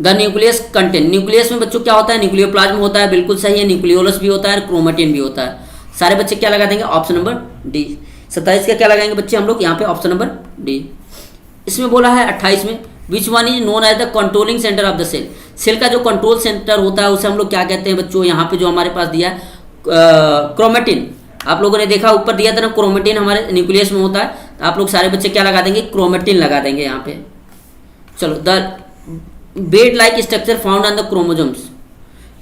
द न्यूक्लियस कंटेंट, न्यूक्लियस में बच्चों क्या होता है? न्यूक्लियोप्लाज्म होता है, बिल्कुल सही है। न्यूक्लियोलस भी होता है, क्रोमेटिन भी होता है। सारे बच्चे क्या लगा देंगे? Option number D. 27 का क्या लगाएंगे बच्चे हम लोग? यहाँ पे ऑप्शन नंबर डी। इसमें बोला है 28 में, which one is known as the controlling centre of the cell. Cell का जो कंट्रोल सेंटर होता है उसे हम लोग क्या कहते हैं बच्चों? यहाँ पे जो हमारे पास दिया है क्रोमेटिन, आप लोगों ने देखा ऊपर दिया था ना, क्रोमेटिन हमारे न्यूक्लियस में होता है। तो आप लोग सारे बच्चे क्या लगा देंगे? क्रोमेटिन लगा देंगे यहाँ पे। चलो the bed like structure found on the chromosomes,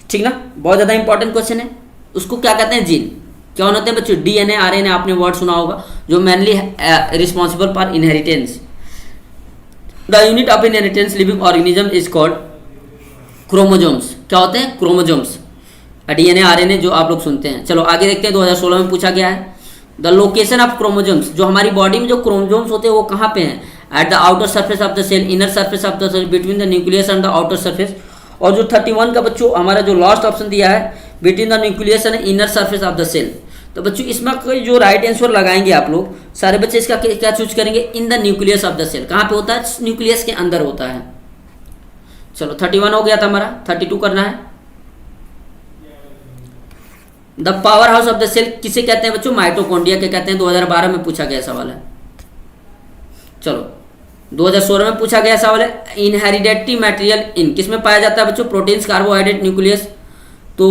ठीक ना, बहुत ज्यादा इंपॉर्टेंट क्वेश्चन है। उसको क्या कहते हैं? जीन। क्या होते हैं बच्चों? डीएनए आरएनए, आपने वर्ड सुना होगा, जो mainly responsible for inheritance. The unit of inheritance living organism is called chromosomes. क्या होते हैं? क्रोमोजोम्स। डीएनए आरएनए जो आप लोग सुनते हैं। चलो आगे देखते हैं, 2016 में पूछा गया है। द लोकेशन ऑफ क्रोमोजोम्स, जो हमारी बॉडी में जो क्रोमोजोम्स होते हैं वो कहाँ पे हैं? At the outer surface of the cell, inner surface of the cell, between the nucleus and the outer surface. और जो 31 का बच्चों हमारा जो लास्ट ऑप्शन दिया है, between the nucleus and inner surface of the cell. तो बच्चों इसमें कोई जो राइट आंसर लगाएंगे आप लोग सारे बच्चे, इसका क्या चूज करेंगे? In the nucleus of the cell. कहाँ पे होता है? न्यूक्लियस के अंदर होता है। चलो 31 हो गया था हमारा, 32 करना है। The power house of the cell किसे कहते हैं बच्चों? माइटोकॉन्ड्रिया के कहते हैं। 2012 में पूछा गया सवाल है। चलो 2016 में पूछा गया सवाल है, इनहेरिडेटरी मटेरियल इन किसमें पाया जाता है बच्चों? Proteins, carbohydrate, nucleus. तो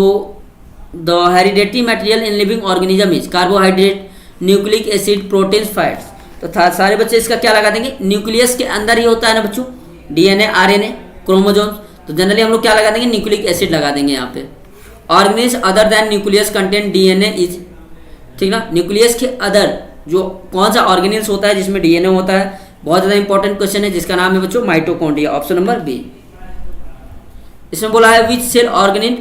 the hereditary material in living organism is carbohydrate, nucleic acid, proteins, fats. तो सारे बच्चे इसका क्या लगा देंगे? न्यूक्लियस के अंदर ही होता है ना बच्चों, डीएनए, आरएनए, क्रोमोजोम्स। तो जनरली हम लोग क्या लगा देंगे? न्यूक्लिक एसिड लगा देंगे यहाँ पे। Organelles other than nucleus content DNA is, ठीक ना, न्यूक्लियस के अदर जो कौन सा ऑर्गेनिल्स होता है जिसमें डीएनए होता है, बहुत ज़्यादा इंपॉर्टेंट क्वेश्चन है जिसका नाम है बच्चों माइटोकॉन्ड्रिया, ऑप्शन नंबर बी। इसमें बोला है which cell organelle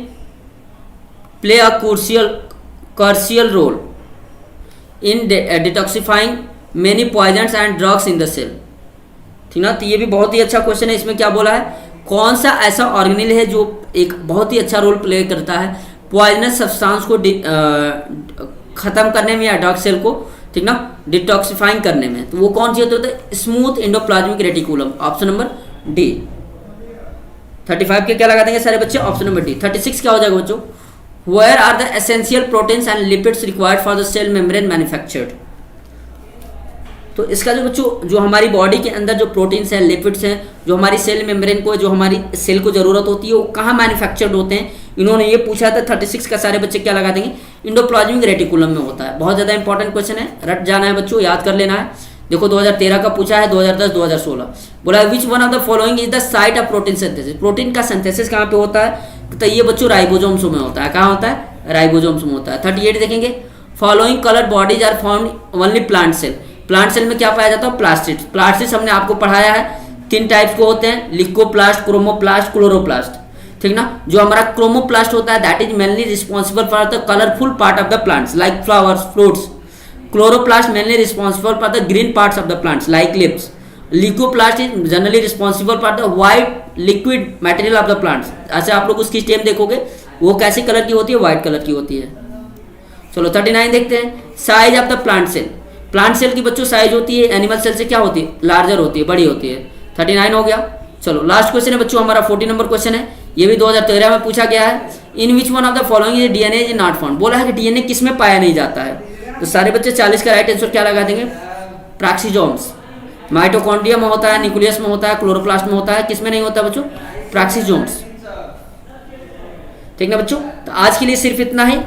play a crucial role in detoxifying many poisons and drugs in the cell, ठीक ना। तो ये भी बहुत ही अच्छा क्वेश्चन है। इसमें क्या बोला है, कौन सा ऐसा ऑर्गेनिल है जो एक बहुत ही अच्छा रोल प्ले करता है पॉइजनस सब्सटेंस को खत्म करने में या ड्रग सेल को, ठीक ना, डिटॉक्सिफाइंग करने में। तो वो कौन सी होता है, smooth endoplasmic reticulum, option number D. 35 के क्या लगा देंगे सारे बच्चे, ऑप्शन नंबर डी। 36 क्या हो जाएगा बच्चों, where are the essential proteins and lipids required for the cell membrane manufactured. तो इसका जो बच्चों जो हमारी बॉडी के अंदर जो प्रोटीन्स हैं, लिपिड्स हैं, जो हमारी सेल मेम्ब्रेन को, जो हमारी सेल को जरूरत होती है, वो कहाँ मैन्युफैक्चर्ड होते हैं, इन्होंने ये पूछा था। 36 का सारे बच्चे क्या लगा देंगे, इंडोप्लाज्मिक रेटिकुलम में होता है। बहुत ज़्यादा इंपॉर्टेंट क्वेश्चन है, रट जाना है बच्चों, याद कर लेना है। देखो 2013 का पूछा है, 2010, 2016 बोला which one of the following is the site of protein synthesis. Protein का सिंथेसिस कहाँ पे होता है, तो ये बच्चों राइबोसोम्स में होता है। कहाँ होता है, राइबोसोम्स में होता है। 38 देखेंगे, following colour bodies are found only plant cell. Plant cell में क्या पाया जाता है, प्लास्टिड्स। प्लास्टिड्स हमने आपको पढ़ाया है, 3 टाइप्स को होते हैं, लिकोप्लास्ट, क्रोमोप्लास्ट, क्लोरोप्लास्ट, ठीक ना। जो हमारा क्रोमोप्लास्ट होता है that is mainly responsible for the colourful part of the plants like flowers, fruits. Chloroplast mainly responsible for the green parts of the plants like leaves. Leucoplast is generally responsible for the white liquid material of the plants. ऐसे आप लोग उसकी stem देखोगे, वो कैसी colour की होती है, व्हाइट कलर की होती है। चलो 39 देखते हैं, size of the plant cell. Plant cell की बच्चों साइज होती है एनिमल सेल से क्या होती है, लार्जर होती है, बड़ी होती है। 39 हो गया। चलो लास्ट क्वेश्चन है बच्चों हमारा 40 नंबर क्वेश्चन है, ये भी 2013 में पूछा गया है। In which one of the following DNA is not found. बोला है कि डीएनए किस में पाया नहीं जाता है, तो सारे बच्चे 40 का राइट आंसर क्या लगा देंगे, प्रैक्सिसोम्स। माइटोकॉन्ड्रिया में होता है, न्यूक्लियस में होता है, क्लोरोप्लास्ट में होता है, किस में नहीं होता बच्चों, प्रैक्सिसोम्स, ठीक ना बच्चों। तो आज के लिए सिर्फ इतना ही।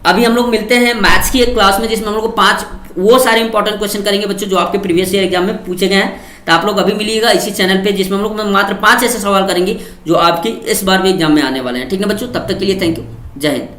अभी हम लोग मिलते हैं मैथ्स की एक क्लास में जिसमें हम लोग को 5 वो सारे इंपॉर्टेंट क्वेश्चन करेंगे बच्चों जो आपके प्रीवियस ईयर एग्जाम में पूछे गए हैं। तो आप लोग अभी मिलिएगा इसी चैनल पे जिसमें हम लोग मात्र 5 ऐसे सवाल करेंगे जो आपके इस बार भी एग्जाम में आने वाले हैं, ठीक है बच्चों। तब तक के लिए थैंक यू, जय हिंद।